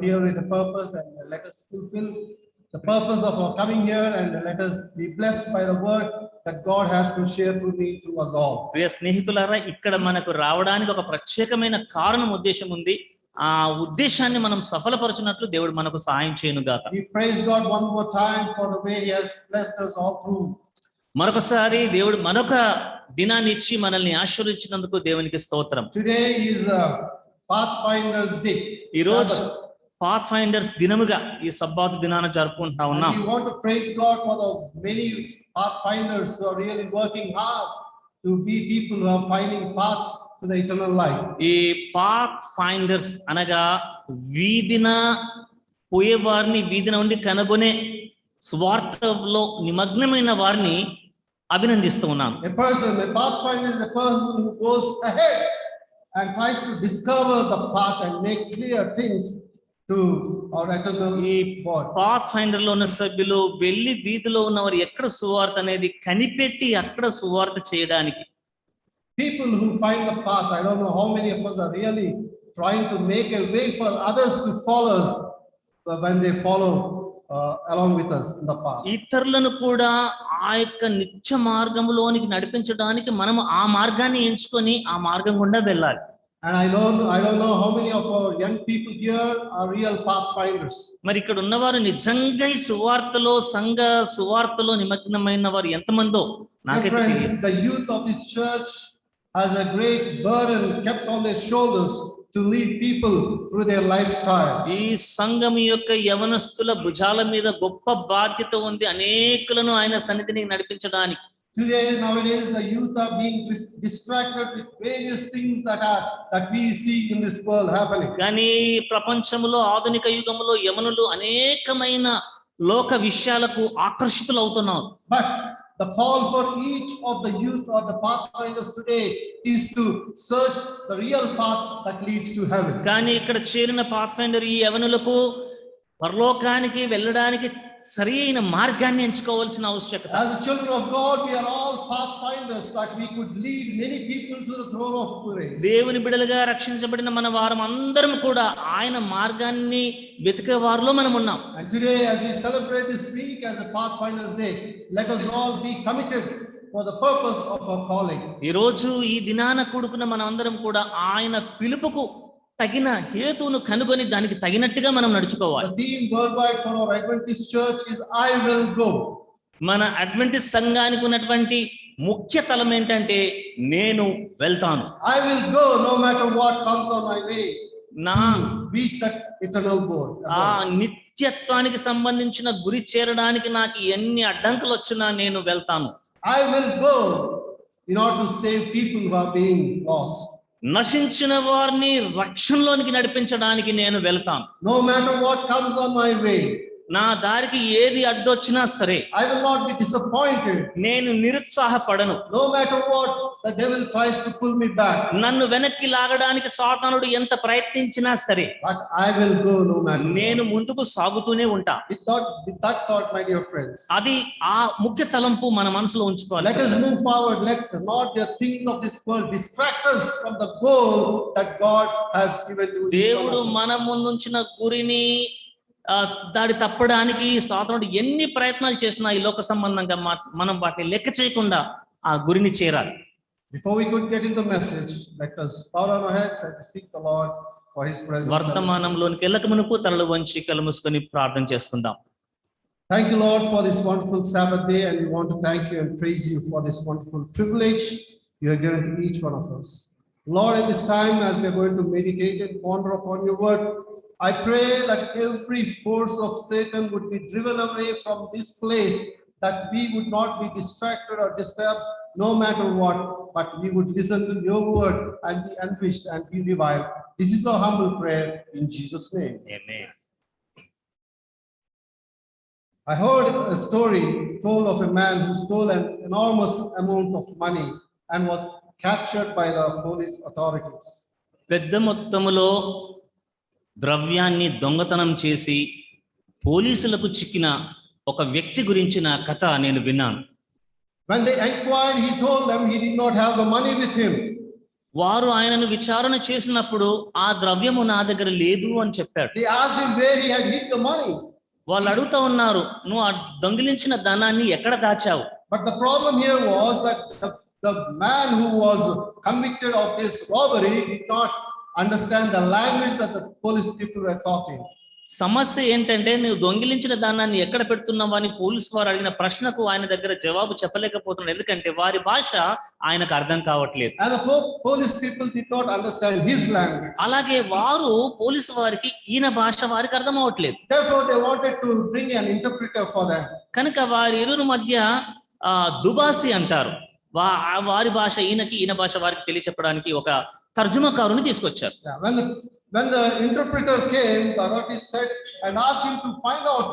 here with a purpose, and let us fulfill the purpose of our coming here, and let us be blessed by the word that God has to share through me to us all. ప్రియ స్నేహితులారా, ఇక్కడ మనకు రావడానికి ఒక ప్రత్యేకమైన కారణం, ఉద్దేశం ఉంది. ఆ ఉద్దేశాన్ని మనం సఫలపరచునట్లు దేవుడు మనకు సహాయం చేయను గాక. We praise God one more time for the way He has blessed us all through. మరొకసారి దేవుడు మనొక దినాన్ని ఇచ్చి మనల్ని ఆశీర్వదించినందుకు దేవునికి స్తోత్రం. Today is Pathfinder's Day. ఈ రోజు పాత్ ఫైండర్స్ దినముగా ఈ సబ్బాతు దినాన్ని జరుపుకుంటా ఉన్నాం. We want to praise God for the many pathfinders who are really working hard to be people who are finding path to the eternal life. ఈ path finders అనగా వీధిన పోయేవారిని, వీధిన ఉండి కనుగొనే స్వార్థంలో నిమగ్నమైన వారిని అభినందిస్తూ ఉన్నాను. A pathfinder is a person who goes ahead and tries to discover the path and make clear things to our eternal God. Path finder లో ఉన్న సభ్యులు వెళ్ళి వీధిలో ఉన్నవారు ఎక్కడ సువార్త అనేది కనిపెట్టి అక్కడ సువార్త చేయడానికి. People who find the path, I don't know how many of us are really trying to make a way for others to follow us when they follow along with us in the path. ఇతరులను కూడా ఆ యొక్క నిత్య మార్గంలోనికి నడిపించడానికి మనం ఆ మార్గాన్ని ఎంచుకొని ఆ మార్గం గుండా వెళ్ళాలి. And I don't know how many of our young people here are real pathfinders. మరి ఇక్కడ ఉన్నవారు నిజంగా ఈ సువార్తలో, సంఘ సువార్తలో నిమగ్నమైన వారు ఎంతమందో నాకైతే తెలియదు. The youth of this church has a great burden kept on their shoulders to lead people through their lifestyle. ఈ సంఘం యొక్క యవనస్తుల భుజాల మీద గొప్ప బాధ్యత ఉంది, అనేకులను ఆయన సన్నిధిని నడిపించడానికి. Nowadays the youth are being distracted with various things that we see in this world happening. కానీ ప్రపంచంలో, ఆధునిక యుగంలో యవనులు అనేకమైన లోక విషయాలకు ఆకర్షితులు అవుతున్నారు. But the call for each of the youth or the pathfinders today is to search the real path that leads to heaven. కానీ ఇక్కడ చేరిన పాత్ఫైండర్ ఈ యవనులకు పరలోకానికి వెళ్ళడానికి సరైన మార్గాన్ని ఎంచుకోవాల్సిన ఆవశ్యకత. As the children of God, we are all pathfinders that we could lead many people to the throne of grace. దేవుని బిడ్డలుగా రక్షించబడిన మన వారం అందరం కూడా ఆయన మార్గాన్ని వెతికే వారిలో మనం ఉన్నాం. And today, as we celebrate this week as a Pathfinders Day, let us all be committed for the purpose of our calling. ఈ రోజు ఈ దినాన కూడుకున్న మనం అందరం కూడా ఆయన పిలుపుకు తగిన హేతువును కనుగొని దానికి తగినట్టుగా మనం నడుచుకోవాలి. The theme worldwide for our Adventist church is I will go. మన అడ్వెంటిస్ట్ సంఘానికి ఉన్నటువంటి ముఖ్య తలం ఏంటంటే నేను వెళ్తాను. I will go no matter what comes on my way. నా reach that eternal goal. ఆ నిత్యత్వానికి సంబంధించిన గురి చేరడానికి నాకు ఎన్ని అడ్డంకులు వచ్చినా నేను వెళ్తాను. I will go in order to save people who are being lost. నశించిన వారిని రక్షణలోనికి నడిపించడానికి నేను వెళ్తాను. No matter what comes on my way. నా దారికి ఏది అడ్డొచ్చినా సరే I will not be disappointed. నేను నిరుత్సాహపడను. No matter what the devil tries to pull me back. నన్ను వెనక్కి లాగడానికి సాతానుడు ఎంత ప్రయత్నించినా సరే But I will go no matter. నేను ముందుకు సాగుతూనే ఉంటా. With that thought, my dear friends. అది ఆ ముఖ్య తలంపు మన మనసులో ఉంచుకోవాలి. Let us move forward. Let not the things of this world distract us from the goal that God has given to us. దేవుడు మన ముందుంచిన గురిని దాడి తప్పడానికి సాతానుడు ఎన్ని ప్రయత్నాలు చేసినా ఈ లోక సంబంధంగా మనం వాటిని లెక్క చేయకుండా ఆ గురిని చేరాలి. Before we could get in the message, let us bow down our heads and seek the Lord for His presence. వర్తమానంలోనికి వెళ్ళక మునుపు తలలు వంచి కళ్ళు మూసుకొని ప్రార్థన చేసుకుందాం. Thank you, Lord, for this wonderful Sabbath day, and we want to thank you and praise you for this wonderful privilege you have given to each one of us. Lord, at this time, as we are going to meditate and ponder upon your word, I pray that every force of Satan would be driven away from this place, that we would not be distracted or disturbed no matter what, but we would listen to your word and be enriched and be revived. This is our humble prayer in Jesus' name. Amen. I heard a story told of a man who stole an enormous amount of money and was captured by the police authorities. పెద్ద మొత్తములో ద్రవ్యాన్ని దొంగతనం చేసి పోలీసులకు చిక్కిన ఒక వ్యక్తి గురించిన కథ నేను విన్నాను. When they inquired, he told them he did not have the money with him. వారు ఆయనను విచారణ చేసినప్పుడు ఆ ద్రవ్యము నా దగ్గర లేదు అని చెప్పాడు. They asked him where he had hid the money. వాళ్ళు అడుగుతా ఉన్నారు, నువ్వు ఆ దొంగిలించిన ధనాన్ని ఎక్కడ దాచావు? But the problem here was that the man who was convicted of this robbery did not understand the language that the police people were talking. సమస్య ఏంటంటే, నువ్వు దొంగిలించిన దానాన్ని ఎక్కడ పెడుతున్నావు అని పోలీసు వారు అడిగిన ప్రశ్నకు ఆయన దగ్గర జవాబు చెప్పలేకపోతున్నాడు. ఎందుకంటే వారి భాష ఆయనకు అర్థం కావట్లేదు. And the police people did not understand his language. అలాగే వారు పోలీసు వారికి ఈయన భాష వారికి అర్థం అవ్వట్లేదు. Therefore they wanted to bring an interpreter for them. కనుక వారి ఇరువురి మధ్య దుబాసి అంటారు, వారి భాష ఈయనకి, ఈయన భాష వారికి తెలియచెప్పడానికి ఒక తర్జుమకారుని తీసుకొచ్చారు. When the interpreter came, the authorities said and asked him to find out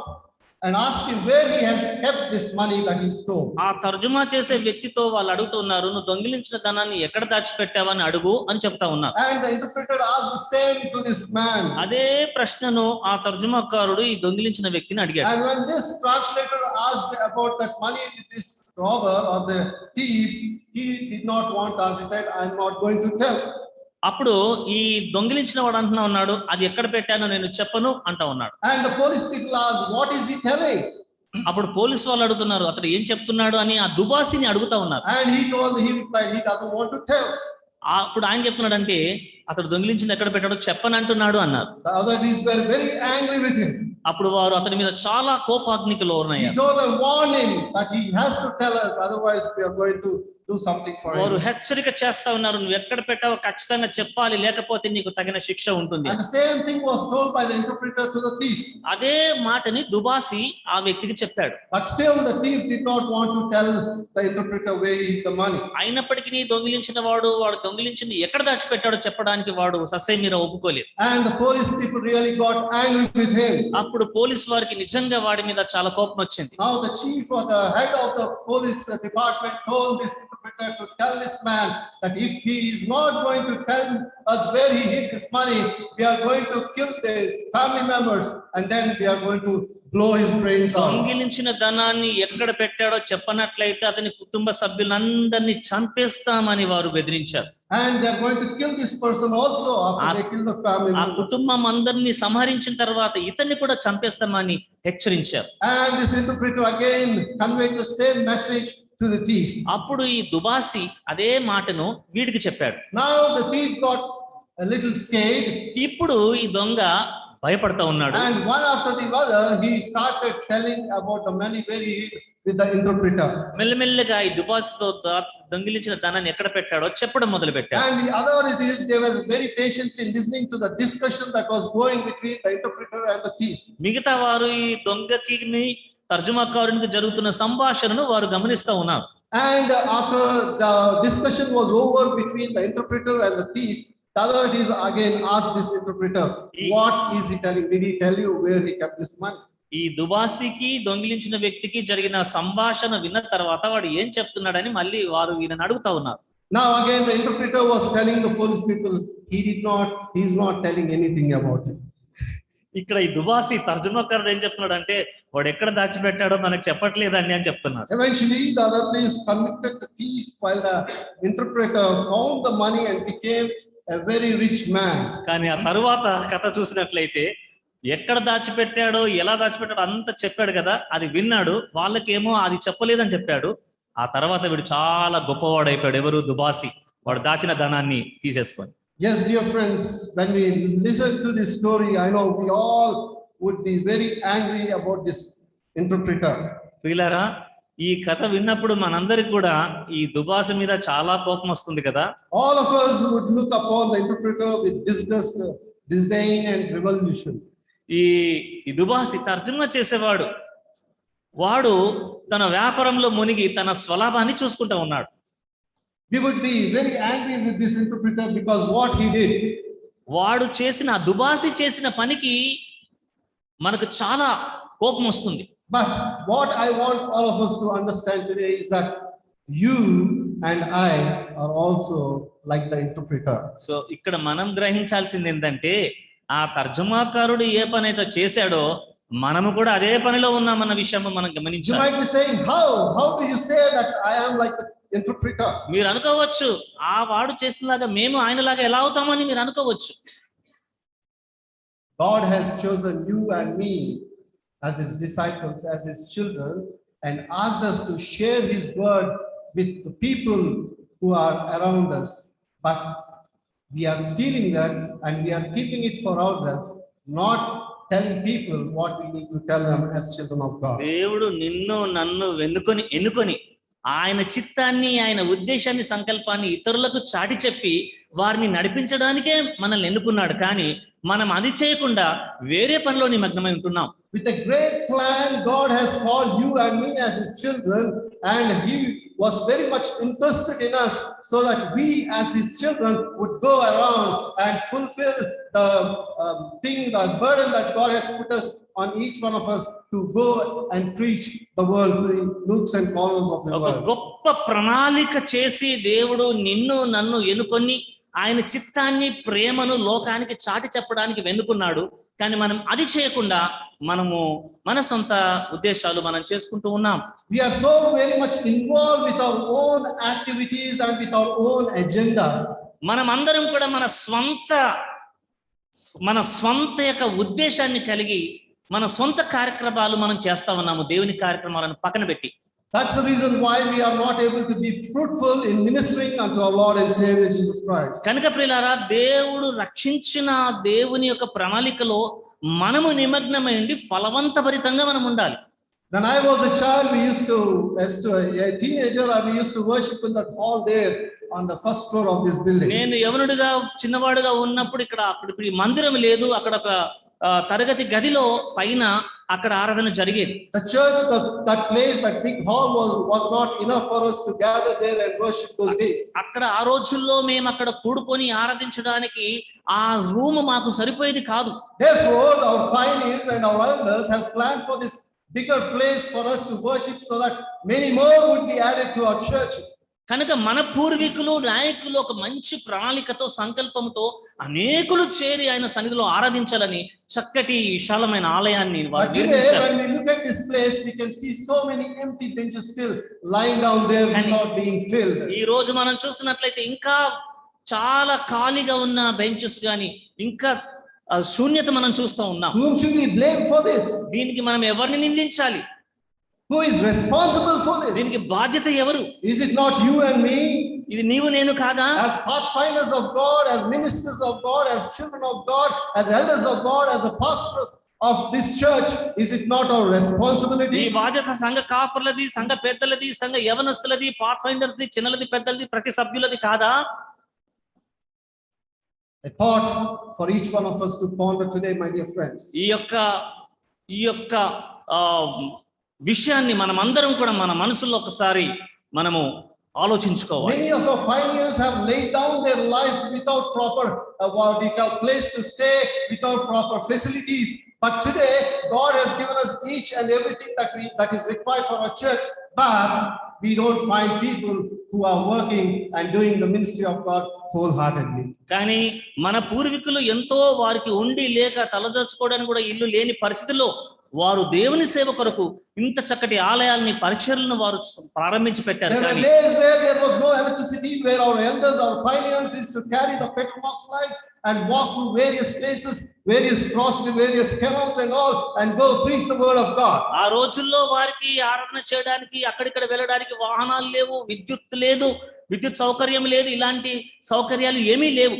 and asked him where he has kept this money that he stole. ఆ తర్జుమా చేసే వ్యక్తితో వాళ్ళు అడుగుతున్నారు, నువ్వు దొంగిలించిన ధనాన్ని ఎక్కడ దాచిపెట్టావని అడుగు అని చెప్తా ఉన్నారు. And the interpreter asked the same to this man. అదే ప్రశ్నను ఆ తర్జుమాకారుడు ఈ దొంగిలించిన వ్యక్తిని అడిగాడు. And when this translator asked about that money with this robber or the thief, he did not want to answer. He said, I am not going to tell. అప్పుడు ఈ దొంగిలించిన వాడు అంటున్నా ఉన్నాడు, అది ఎక్కడ పెట్టానో నేను చెప్పను అంటా ఉన్నాడు. And the police people asked, what is he telling? అప్పుడు పోలీసు వాళ్ళు అడుగుతున్నారు, అతడు ఏం చెప్తున్నాడు అని ఆ దుబాసిని అడుగుతా ఉన్నారు. And he replied, he doesn't want to tell. అప్పుడు ఆయన చెప్తున్నాడు అంటే, అతడు దొంగిలించింది ఎక్కడ పెట్టాడో చెప్పనంటున్నాడు అన్నారు. The others were very angry with him. అప్పుడు వారు అతని మీద చాలా కోపాగ్నికి He లోనయ్యారు. told them, warn him that he has to tell us, otherwise we are going to do something for వారు him. హెచ్చరిక చేస్తా ఉన్నారు, నువ్వు ఎక్కడ పెట్టావో ఖచ్చితంగా చెప్పాలి, లేకపోతే నీకు తగిన శిక్ష ఉంటుంది. And the same thing was told by the interpreter to the thief. అదే మాటని దుబాసి ఆ వ్యక్తికి చెప్పాడు. But still the thief did not want to tell the interpreter where he hid the money. అయినప్పటికీ దొంగిలించిన వాడు దొంగిలించింది ఎక్కడ దాచిపెట్టాడో చెప్పడానికి వాడు ససే మీద ఒప్పుకోలేదు. And the police people really got angry with him. అప్పుడు పోలీసు వారికి నిజంగా వాడి మీద చాలా కోపం వచ్చింది. Now the chief or the head of the police department told this interpreter to tell this man that if he is not going to tell us where he hid this money, we are going to kill his family members and then we are going to blow his brains out. దొంగిలించిన ధనాన్ని ఎక్కడ పెట్టాడో చెప్పనట్లయితే అతని కుటుంబ సభ్యులందరినీ చంపేస్తామని వారు బెదిరించారు. And they are going to kill this person also after they kill the family ఆ members. కుటుంబం అందరినీ సంహరించిన తర్వాత ఇతన్ని కూడా చంపేస్తామని హెచ్చరించారు. And this interpreter again conveyed the same message to the thief. అప్పుడు ఈ దుబాసి అదే మాటను వీడికి చెప్పాడు. Now the thief got a little scared. ఇప్పుడు ఈ దొంగ భయపడతా ఉన్నాడు. And one after the other, he started telling about the money where he hid with the interpreter. మెల్లమెల్లగా ఈ దుబాసితో దొంగిలించిన ధనాన్ని ఎక్కడ పెట్టాడో చెప్పడం మొదలు పెట్టాడు. And the other is they were very patiently listening to the discussion that was going between the interpreter and the thief. మిగతా వారు ఈ దొంగకి తర్జుమాకారునికి జరుగుతున్న సంభాషణను వారు గమనిస్తా ఉన్నారు. And after the discussion was over between the interpreter and the thief, the other is again asked this interpreter, what is he telling? Did he tell you where he kept this money? ఈ దుబాసికి దొంగిలించిన వ్యక్తికి జరిగిన సంభాషణ విన్న తర్వాత వాడు ఏం చెప్తున్నాడని మళ్ళీ వారు ఈయనను అడుగుతా ఉన్నారు. Now again the interpreter was telling the police people, he is not telling anything about it. ఇక్కడ ఈ దుబాసి తర్జుమాకారుడు ఏం చెప్తున్నాడు అంటే, వాడు ఎక్కడ దాచిపెట్టాడో మనకు చెప్పట్లేదండి అని చెప్తున్నారు. Eventually the other police convicted the thief while the interpreter found the money and became a very rich man. కానీ ఆ తరువాత కథ చూసినట్లయితే ఎక్కడ దాచిపెట్టాడో ఎలా దాచిపెట్టాడో అంత చెప్పాడు కదా, అది విన్నాడు, వాళ్ళకేమో అది చెప్పలేదని చెప్పాడు. ఆ తర్వాత వీడు చాలా గొప్పవాడు అయిపోయాడు. ఎవరు? దుబాసి. వాడు దాచిన ధనాన్ని తీసేసుకొని. Yes, dear friends, when we listen to this story, I know we all would be very angry about this interpreter. ప్రియులారా, ఈ కథ విన్నప్పుడు మనందరికి కూడా ఈ దుబాసి మీద చాలా కోపం వస్తుంది కదా. All of us would look upon the interpreter with disgust, disdain and revulsion. ఈ దుబాసి తర్జుమా చేసేవాడు, వాడు తన వ్యాపారంలో మునిగి తన స్వలాభాన్ని చూసుకుంటూ ఉన్నాడు. We would be very angry with this interpreter because what he did. వాడు చేసిన దుబాసి చేసిన పనికి మనకు చాలా కోపం వస్తుంది. But what I want all of us to understand today is that you and I are also like the interpreter. So ఇక్కడ మనం గ్రహించాల్సింది ఏంటంటే, ఆ తర్జుమాకారుడు ఏ పని అయితే చేశాడో మనము కూడా అదే పనిలో ఉన్నామన్న విషయం మనం You గమనించాలి. might be saying, how do you say that I am like interpreter. మీరు అనుకోవచ్చు ఆ వాడు చేసినలాగా మేము ఆయనలాగా ఎలా అవుతామని మీరు అనుకోవచ్చు. God has chosen you and me as his disciples, as his children, and asked us to share his word with the people who are around us. But we are stealing that and we are keeping it for ourselves, not telling people what we need to tell them as children of God. దేవుడు నిన్ను నన్ను ఎన్నుకొని ఆయన చిత్తాన్ని, ఆయన ఉద్దేశాన్ని, సంకల్పాన్ని ఇతరులకు చాటి చెప్పి వారిని నడిపించడానికే మనల్ని ఎన్నుకున్నాడు. కానీ మనం అది చేయకుండా వేరే పనిలో నిమగ్నమై ఉంటున్నాం. With a great plan, God has called you and me as his children, and he was very much interested in us so that we as his children would go around and fulfill the the burden that God has put us on each one of us to go and preach the world, the nooks and corners of the ఒక world. గొప్ప ప్రణాళిక చేసి దేవుడు నిన్ను నన్ను ఎన్నుకొని ఆయన చిత్తాన్ని, ప్రేమను లోకానికి చాటి చెప్పడానికి వెన్నుకున్నాడు. కానీ మనం అది చేయకుండా మనము మన సొంత ఉద్దేశాలు మనం చేసుకుంటూ ఉన్నాం. We are so very much involved with our own activities and with our own agendas. మనం అందరం కూడా మన స్వంత యొక్క ఉద్దేశాన్ని కలిగి మన సొంత కార్యక్రమాలు మనం చేస్తా ఉన్నాము, దేవుని కార్యక్రమాలను పక్కన పెట్టి. That's the reason why we are not able to be fruitful in ministering unto our Lord and Savior Jesus Christ. కనుక ప్రియులారా, దేవుడు రక్షించిన దేవుని యొక్క ప్రణాళికలో మనము నిమగ్నమై ఉండి ఫలవంతభరితంగా మనం ఉండాలి. When I was a child, as a teenager, we used to worship in that hall there on the first floor of this building. నేను యవనుడిగా చిన్నవాడుగా ఉన్నప్పుడు ఇప్పుడు ఈ మందిరం లేదు, అక్కడ ఒక తరగతి గదిలో పైన అక్కడ ఆరాధన జరిగేది. The church, that place, that big hall was not enough for us to gather there and worship those days. అక్కడ ఆ రోజుల్లో మేము అక్కడ కూడుకొని ఆరాధించడానికి ఆ రూమ్ మాకు సరిపోయేది కాదు. Therefore, our pioneers and our elders have planned for this bigger place for us to worship so that many more would be added to our churches. కనుక మన పూర్వీకులు, నాయకులు ఒక మంచి ప్రణాళికతో, సంకల్పంతో అనేకులు చేరి ఆయన సన్నిధిలో ఆరాధించాలని చక్కటి విశాలమైన ఆలయాన్ని వారు But today, నిర్మించారు. when we look at this place, we can see so many empty benches still lying down there without being filled. ఈ రోజు మనం చూస్తున్నట్లయితే ఇంకా చాలా ఖాళీగా ఉన్న బెంచెస్ గాని, ఇంకా శూన్యత మనం చూస్తూ ఉన్నాం. Whom should we blame for this? దీనికి మనం ఎవరిని నిందించాలి? Who is responsible for this? దీనికి బాధ్యత ఎవరు? Is it not you and me? ఇది నీవు నేను కాదా? As pathfinders of God, as ministers of God, as children of God, as elders of God, as the pastors of this church, is it not our ఈ responsibility? బాధ్యత సంఘ కాపర్లది, సంఘ పెద్దలది, సంఘ యవనస్తులది, path ఫైండర్స్ది, చిన్నలది, పెద్దలది, ప్రతి సభ్యులది కాదా? A thought for each one of us to ponder today, my dear friends. ఈ యొక్క విషయాన్ని మనం అందరం కూడా మన మనసులో ఒకసారి మనము ఆలోచించుకోవాలి. Many of our pioneers have laid down their life without proper what we call place to stay, without proper facilities. But today, God has given us each and everything that is required for our church. But we don't find people who are working and doing the ministry of God wholeheartedly. కానీ మన పూర్వీకులు ఎంతో వారికి ఉండి లేక తలదోచుకోవడానికి కూడా ఇల్లు లేని పరిస్థితుల్లో వారు దేవుని సేవ కొరకు ఇంత చక్కటి ఆలయాల్ని, పరిచర్లను వారు ప్రారంభించి పెట్టారు. There were కానీ days where there was no electricity, where our elders, our pioneers used to carry the petrol lights and walk through various places, cross various canals and all, and go preach the word of God. ఆ రోజుల్లో వారికి ఆరాధన చేయడానికి, అక్కడిక్కడ వెళ్ళడానికి వాహనాలు లేవు, విద్యుత్ సౌకర్యం లేదు, ఇలాంటి సౌకర్యాలు ఏమీ లేవు.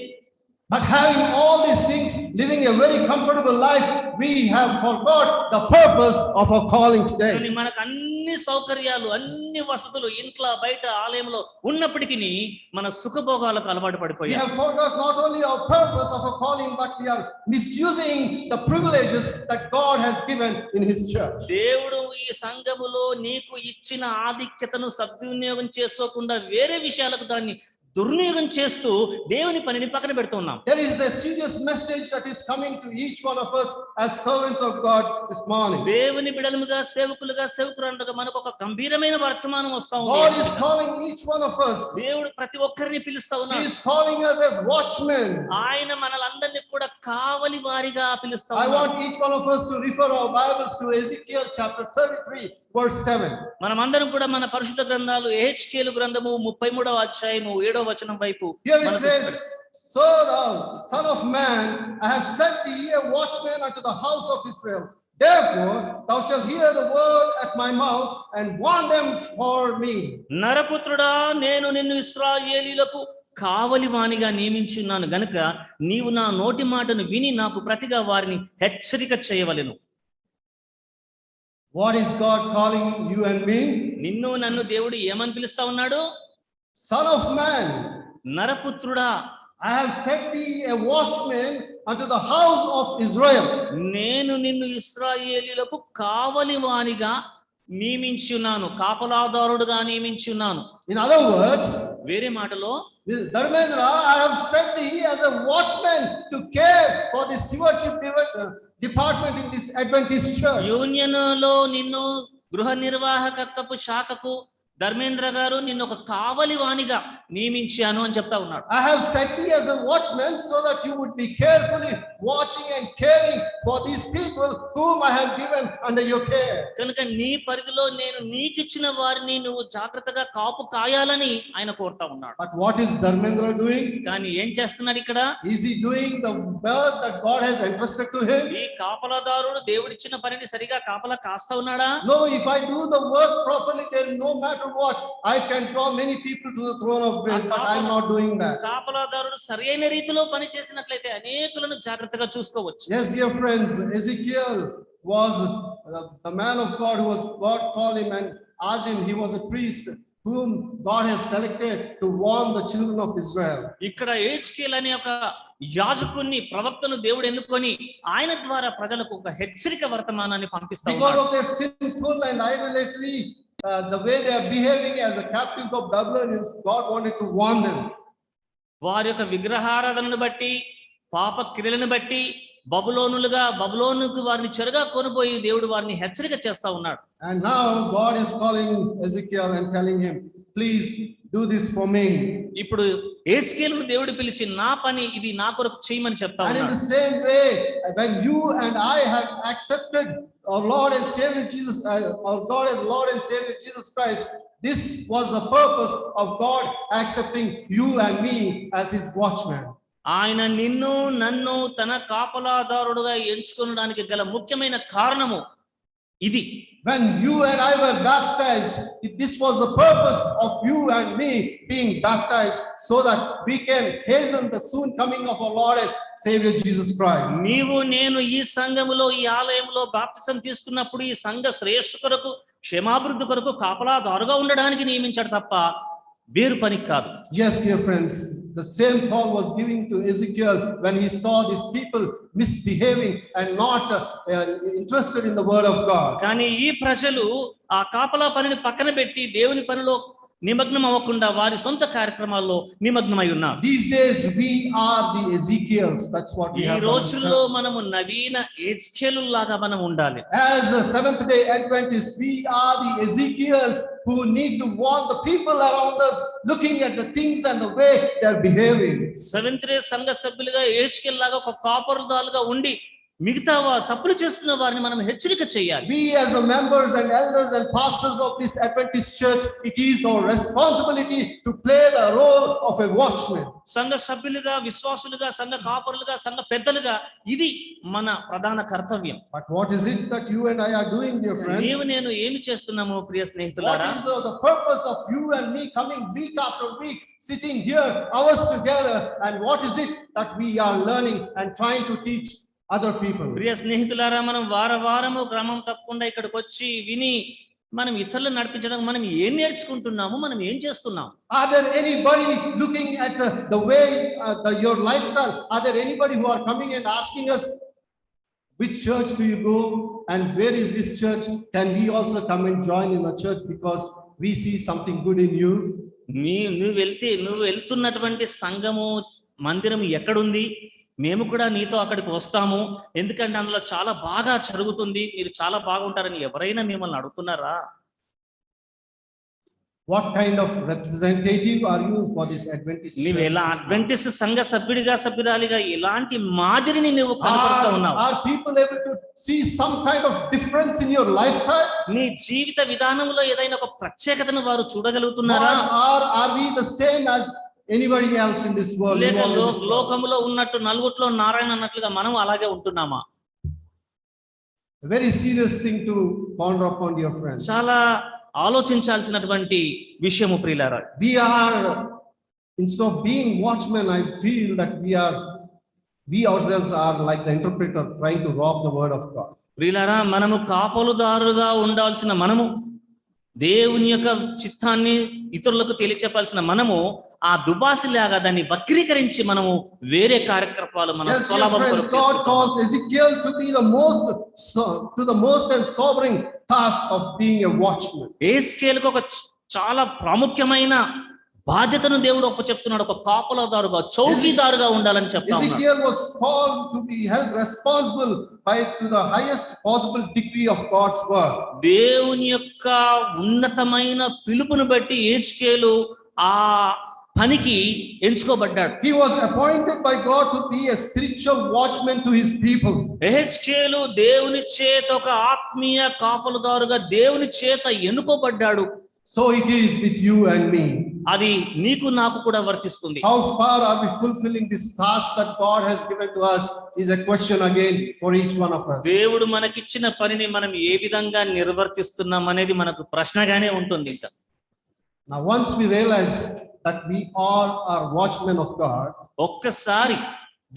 But having all these things, living a very comfortable life, we have forgot the purpose of our calling today. కానీ మనకు అన్ని సౌకర్యాలు, అన్ని వసతులు ఇంట్లో బయట ఆలయంలో ఉన్నప్పటికీ మన సుఖభోగాలకు అలవాటు We పడిపోయాం. have forgot not only our purpose of our calling, but we are misusing the privileges that God has given in his church. దేవుడు ఈ సంఘములో నీకు ఇచ్చిన ఆధిక్యతను సద్వినియోగం చేసుకోకుండా వేరే విషయాలకు దాన్ని దుర్వినియోగం చేస్తూ దేవుని పనిని పక్కన పెడుతున్నాం. There is a serious message that is coming to each one of us as servants of God this morning. దేవుని బిడ్డలుగా, సేవకురాలుగా మనకు ఒక గంభీరమైన వర్తమానం వస్తా God ఉంది. is calling each one of us. దేవుడు ప్రతి ఒక్కరిని పిలుస్తా He ఉన్నాడు. is calling us as watchmen. ఆయన మనలందరినీ కూడా కావలి వారిగా పిలుస్తా I ఉన్నాడు. want each one of us to refer our Bibles to Ezekiel chapter 33, verse 7. మనమందరం కూడా మన పరిశుద్ధ గ్రంథాలు యెహెజ్కేలు గ్రంథము 33వ అధ్యాయము 7వ వచనం వైపు Here it మనం says, చూస్తే, "So thou, son of man, I have set thee a watchman unto the house of Israel. Therefore thou shalt hear the word at my mouth and warn them for me." నరపుత్రుడా, నేను నిన్ను ఇశ్రాయేలీయులకు కావలివానిగా నియమించున్నాను గనుక నీవు నా నోటి మాటను విని నాకు ప్రతిగా వారిని హెచ్చరిక చేయవలెను. What is God calling you and me? నిన్ను నన్ను దేవుడు ఏమని పిలుస్తా ఉన్నాడు? Son of man, నరపుత్రుడా, I have set thee a watchman unto the house of Israel. నేను నిన్ను ఇశ్రాయేలీయులకు కావలివానిగా నియమించున్నాను, కాపలాదారుడుగా నియమించున్నాను. In other words, వేరే మాటలో, Dharmendra, I have set thee as a watchman to care for the stewardship department in this Adventist church. Union లో నిన్ను గృహ నిర్వాహకత్వపు శాఖకు ధర్మేంద్ర గారు నిన్ను ఒక కావలివానిగా నియమించాను అని చెప్తా ఉన్నాడు. I have set thee as a watchman so that you would be carefully watching and caring for these people whom I have given under your care. కనుక నీ పరిధిలో నేను నీకిచ్చిన వారిని నువ్వు జాగ్రత్తగా కాపు కాయాలని ఆయన కోరుతా ఉన్నాడు. But what is Dharmendra doing? కానీ ఏం చేస్తున్నాడు ఇక్కడ? Is he doing the work that God has entrusted to him? ఈ కాపలాదారుడు దేవుడిచ్చిన పనిని సరిగా కాపలా కాస్తా ఉన్నాడా? No, if I do the work properly, then no matter what, I can draw many people to the throne of grace, but I'm not doing that. కాపలాదారుడు సరైన రీతిలో పని చేసినట్లయితే అనేకులను జాగ్రత్తగా చూసుకోవచ్చు. Yes, dear friends, Ezekiel was the man of God who was, God called him and asked him, he was a priest whom God has selected to warn the children of Israel. ఇక్కడ యెహెజ్కేలు అనే ఒక యాజకుని ప్రవక్తను దేవుడు ఎన్నుకొని ఆయన ద్వారా ప్రజలకు ఒక హెచ్చరిక వర్తమానాన్ని పంపిస్తా Because ఉన్నాడు. of their sinful and idolatry, the way they are behaving as the captives of Babylonians, God wanted to warn them. వారి యొక్క విగ్రహారాధనను బట్టి, పాప క్రియలను బట్టి బబులోనుకు వారిని చెరగా కొనిపోయి దేవుడు వారిని హెచ్చరిక చేస్తా ఉన్నాడు. And now God is calling Ezekiel and telling him, please do this for me. ఇప్పుడు యెహెజ్కేలును దేవుడు పిలిచి నా పని ఇది నా కొరకు చేయమని చెప్తా And in ఉన్నాడు. the same way, when you and I have accepted our Lord and Savior Jesus, our God as Lord and Savior Jesus Christ, this was the purpose of God accepting you and me as his watchman. ఆయన నిన్ను నన్ను తన కాపలాదారుడుగా ఎంచుకోవడానికి గల ముఖ్యమైన కారణము ఇది. When you and I were baptized, this was the purpose of you and me being baptized, so that we can hasten the soon coming of our Lord and Savior Jesus Christ. నీవు నేను ఈ సంఘములో ఈ ఆలయంలో బాప్తిసం తీసుకున్నప్పుడు ఈ సంఘ శ్రేయస్సు కొరకు క్షేమాభివృద్ధి కొరకు కాపలాదారుగా ఉండడానికి నియమించాడు తప్ప వేరు పనికి కాదు. Yes, dear friends, the same Paul was giving to Ezekiel when he saw these people misbehaving and not interested in the word of God. కానీ ఈ ప్రజలు ఆ కాపలా పనిని పక్కన పెట్టి దేవుని పనిలో నిమగ్నం అవ్వకుండా వారి సొంత కార్యక్రమాల్లో నిమగ్నమై ఉన్నారు. These days we are the Ezekiels. That's what we ఈ have to రోజుల్లో understand. మనము నవీన యెహెజ్కేలు లాగా మనం ఉండాలి. As a Seventh-day Adventists, we are the Ezekiels who need to warn the people around us, looking at the things and the way they are behaving. Seventh day సంఘ సభ్యులుగా యెహెజ్కేలు లాగా ఒక కాపరుదాలుగా ఉండి మిగతా తప్పులు చేస్తున్న వారిని మనం హెచ్చరిక చేయాలి. We as the members and elders and pastors of this Adventist church, it is our responsibility to play the role of a watchman. సంఘ సభ్యులుగా, విశ్వాసులుగా, సంఘ కాపరులుగా, సంఘ పెద్దలుగా ఇది మన ప్రధాన కర్తవ్యం. But what is it that you and I are doing, dear friends? నీవు నేను ఏమి చేస్తున్నాము ప్రియ What స్నేహితులారా? is the purpose of you and me coming week after week, sitting here hours together, and what is it that we are learning and trying to teach other people? ప్రియ స్నేహితులారా, మనం వారము క్రమం తప్పకుండా ఇక్కడికి వచ్చి విని మనం ఇతరులను నడిపించడానికి మనం ఏం నేర్చుకుంటున్నాము, మనం ఏం చేస్తున్నాం? Are there anybody looking at the way your lifestyle? Are there anybody who are coming and asking us, which church do you go and where is this church? Can we also come and join in the church because we see something good in you? నువ్వు వెళ్తున్నటువంటి సంఘము, మందిరం ఎక్కడుంది? మేము కూడా నీతో అక్కడికి వస్తాము, ఎందుకంటే అందులో చాలా బాగా జరుగుతుంది, మీరు చాలా బాగుంటారని ఎవరైనా మిమ్మల్ని అడుగుతున్నారా? What kind of representative are you for this Adventist నీవు church? ఎలా అడ్వెంటిస్ట్ సంఘ సభ్యురాలిగా ఎలాంటి మాదిరిని నువ్వు కనపరుస్తా ఉన్నావు? Are people able to see some kind of difference in your lifestyle? నీ జీవిత విధానంలో ఏదైనా ఒక ప్రత్యేకతను వారు చూడగలుగుతున్నారా? Or are we the same as anybody else in this world? లేక involved in this world? లోకములో ఉన్నట్టు నలుగుట్లో నారాయణ అన్నట్లుగా మనం అలాగే ఉంటున్నామా? A very serious thing to ponder upon, dear friends. చాలా ఆలోచించాల్సినటువంటి విషయము ప్రియులారా. We are, instead of being watchmen, I feel that we ourselves are like the interpreter trying to rob the word of God. ప్రియులారా, మనము కాపలుదారుగా ఉండాల్సిన మనము, దేవుని యొక్క చిత్తాన్ని ఇతరులకు తెలియచెప్పాల్సిన మనము ఆ దుబాసిలాగా దాన్ని వక్రీకరించి మనము వేరే కార్యక్రమాలు మన Yes, dear స్వలాభం friend, కొరకు God చేసుకుంటాం. calls Ezekiel to be the most and sobering task of being a watchman. ఏస్కేలుకు ఒక చాలా ప్రాముఖ్యమైన బాధ్యతను దేవుడు చెప్తున్నాడు. ఒక కాపలదారుగా, చౌకీదారుగా ఉండాలని చెప్తా ఉన్నాడు. Ezekiel was called to be held responsible to the highest possible degree of God's word. దేవుని యొక్క ఉన్నతమైన పిలుపును బట్టి ఏజ్కేలు ఆ పనికి ఎంచుకోబడ్డాడు. He was appointed by God to be a spiritual watchman to his people. ఏజ్కేలు దేవుని చేత ఒక ఆత్మీయ కాపలుదారుగా దేవుని చేత ఎన్నుకోబడ్డాడు. So it is with you and me. అది నీకు నాకు కూడా వర్తిస్తుంది. How far are we fulfilling this task that God has given to us is a question again for each one of us. దేవుడు మనకిచ్చిన పనిని మనం ఏ విధంగా నిర్వర్తిస్తున్నాం అనేది మనకు ప్రశ్నగానే ఉంటుంది. ఇంకా Now once we realize that we all are watchmen of God, ఒక్కసారి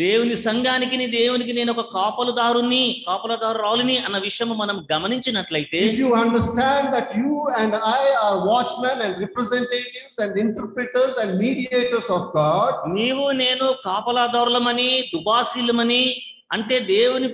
దేవుని సంఘానికి దేవునికి నేను ఒక కాపలుదారురాలిని అన్న విషయం మనం గమనించినట్లయితే, if you understand that you and I are watchmen and representatives and interpreters and mediators of God, నీవు నేను కాపలాదారులమని, దుబాసీలమని, అంటే దేవుని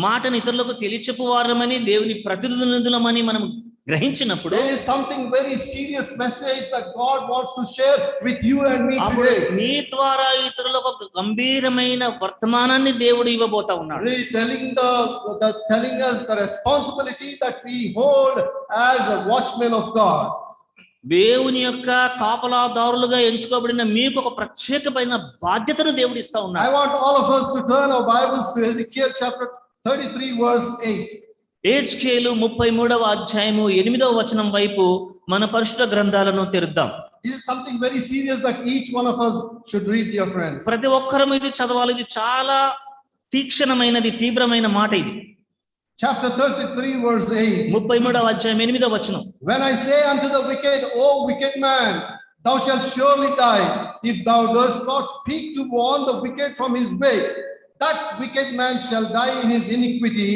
మాటను ఇతరులకు తెలియచెప్పువారమని, దేవుని ప్రతినిధులమని మనం గ్రహించినప్పుడు, there is something very serious message that God wants to share with you and me అప్పుడు today. నీ ద్వారా ఇతరులకు ఒక గంభీరమైన వర్తమానాన్ని దేవుడు ఇవ్వబోతా ఉన్నాడు. Really telling us the responsibility that we hold as a watchman of God. దేవుని యొక్క కాపలాదారులుగా ఎంచుకోబడిన మీకు ఒక ప్రత్యేకమైన బాధ్యతను దేవుడు ఇస్తా I ఉన్నాడు. want all of us to turn our Bibles to Ezekiel chapter 33 verse 8. ఏజ్కేలు 33వ అధ్యాయము 8వ వచనం వైపు మన పరిశుద్ధ గ్రంథాలను తెరుద్దాం. This is something very serious that each one of us should read, dear friends. ప్రతి ఒక్కరం ఇది చదవాలి. ఇది చాలా తీక్షణమైనది, తీవ్రమైన మాట ఇది. Chapter 33 verse 8. 33వ అధ్యాయం 8వ వచనం. When I say unto the wicked, O wicked man, thou shalt surely die, if thou dost not speak to warn the wicked from his way, that wicked man shall die in his iniquity,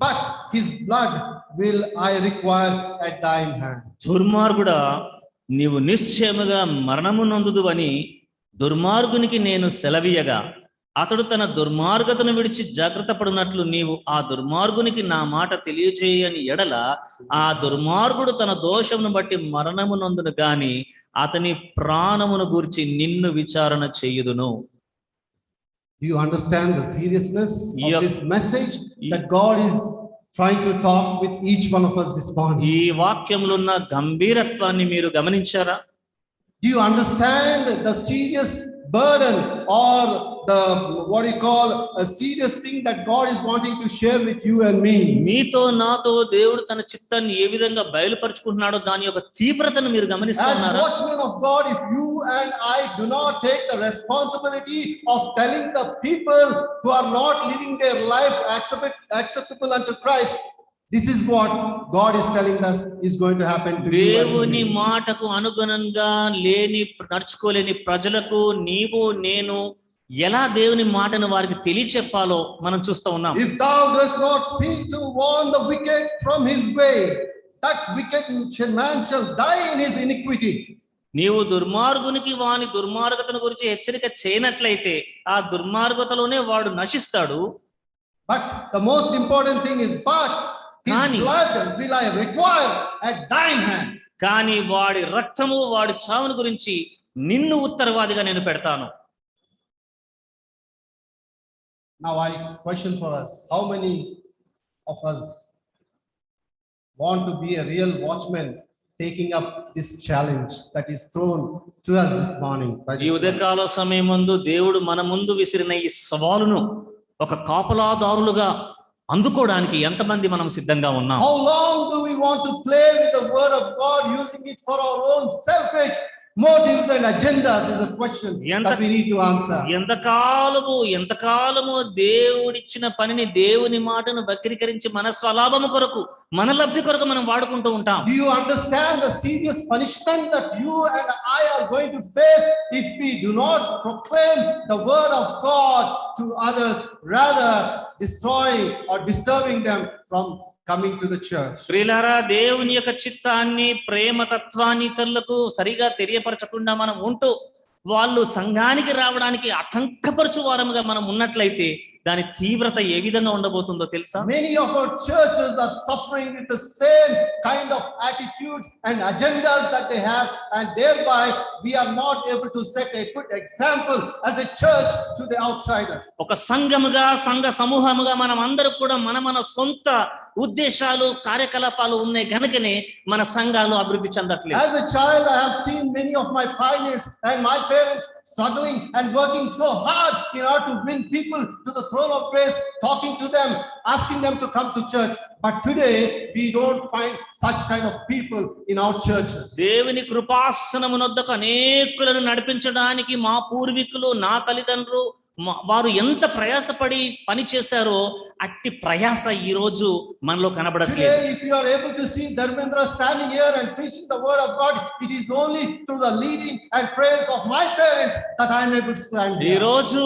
but his blood will I require at thine hand. దుర్మార్గుడా, నీవు నిశ్చయముగా మరణము నొందుదువని దుర్మార్గునికి నేను సెలవీయగా, అతడు తన దుర్మార్గతను విడిచి జాగ్రత్త పడినట్లు నీవు ఆ దుర్మార్గునికి నా మాట తెలియజేయని ఎడల, ఆ దుర్మార్గుడు తన దోషమును బట్టి మరణము నొందును గాని అతని ప్రాణమును గూర్చి నిన్ను విచారణ చేయుదును. Do you understand the seriousness Yep. of this message that God is trying to talk with each one of us this morning? ఈ వాక్యములో ఉన్న గంభీరత్వాన్ని మీరు గమనించారా? Do you understand the serious burden or the what you call a serious thing that God is wanting to share with you and me? మీతో నాతో దేవుడు తన చిత్తాన్ని ఏ విధంగా బయలుపరుచుకుంటున్నాడో దాని యొక్క తీవ్రతను మీరు As గమనిస్తున్నారా? watchmen of God, if you and I do not take the responsibility of telling the people who are not living their life acceptable unto Christ, this is what God is telling us is going to happen to you and దేవుని me. మాటకు అనుగుణంగా నడుచుకోలేని ప్రజలకు నీవు నేను ఎలా దేవుని మాటను వారికి తెలియచెప్పాలో మనం చూస్తూ ఉన్నాం. If thou dost not speak to warn the wicked from his way, that wicked man shall die in his iniquity. నీవు దుర్మార్గునికి వాని దుర్మార్గతను గురించి హెచ్చరిక చేయనట్లయితే ఆ దుర్మార్గతలోనే వాడు నశిస్తాడు. But the most important thing is, but his blood will I require at thine hand. కానీ వాడి రక్తము, వాడి చావును గురించి నిన్ను ఉత్తరవాదిగా నేను పెడతాను. Now I question for us, how many of us want to be a real watchman taking up this challenge that is thrown to us this morning. by ఈ this ఉదయకాల సమయమందు దేవుడు మన ముందు విసిరిన ఈ సవాలును ఒక కాపలాదారులుగా అందుకోవడానికి ఎంతమంది మనం సిద్ధంగా ఉన్నాం? How long do we want to play with the word of God, using it for our own selfish motives and agendas is a question that we need to answer. ఎంతకాలము దేవుడిచ్చిన పనిని, దేవుని మాటను వక్రీకరించి మన స్వలాభము కొరకు, మన లబ్ధి కొరకు మనం వాడుకుంటూ ఉంటాం. Do you understand the serious punishment that you and I are going to face if we do not proclaim the word of God to others, rather destroying or disturbing them from coming to the church? ప్రియులారా, దేవుని యొక్క చిత్తాన్ని, ప్రేమ తత్వాన్ని ఇతరులకు సరిగా తెలియపరచకుండా మనం ఉంటూ వాళ్ళు సంఘానికి రావడానికి ఆటంకపరచు వారముగా మనం ఉన్నట్లయితే దాని తీవ్రత ఏ విధంగా ఉండబోతుందో తెలుసా? Many of our churches are suffering with the same kind of attitudes and agendas that they have, and thereby we are not able to set a good example as a church to the outsiders. ఒక సంఘముగా, సంఘ సమూహముగా మనం అందరూ కూడా మన సొంత ఉద్దేశాలు, కార్యకలాపాలు ఉన్నాయి గనుకనే మన సంఘాలు అభివృద్ధి చెందట్లేదు. As a child, I have seen many of my pioneers and my parents struggling and working so hard in order to bring people to the throne of grace, talking to them, asking them to come to church. But today we don't find such kind of people in our churches. దేవుని కృపాసనమునొద్దకు అనేకులను నడిపించడానికి మా పూర్వీకులు, నా తల్లిదండ్రులు వారు ఎంత ప్రయాసపడి పని చేశారో అట్టి ప్రయాస ఈ రోజు మనలో కనబడట్లేదు. Today, if you are able to see Dharmendra standing here and preaching the word of God, it is only through the leading and prayers of my parents that I am able to stand here. ఈ రోజు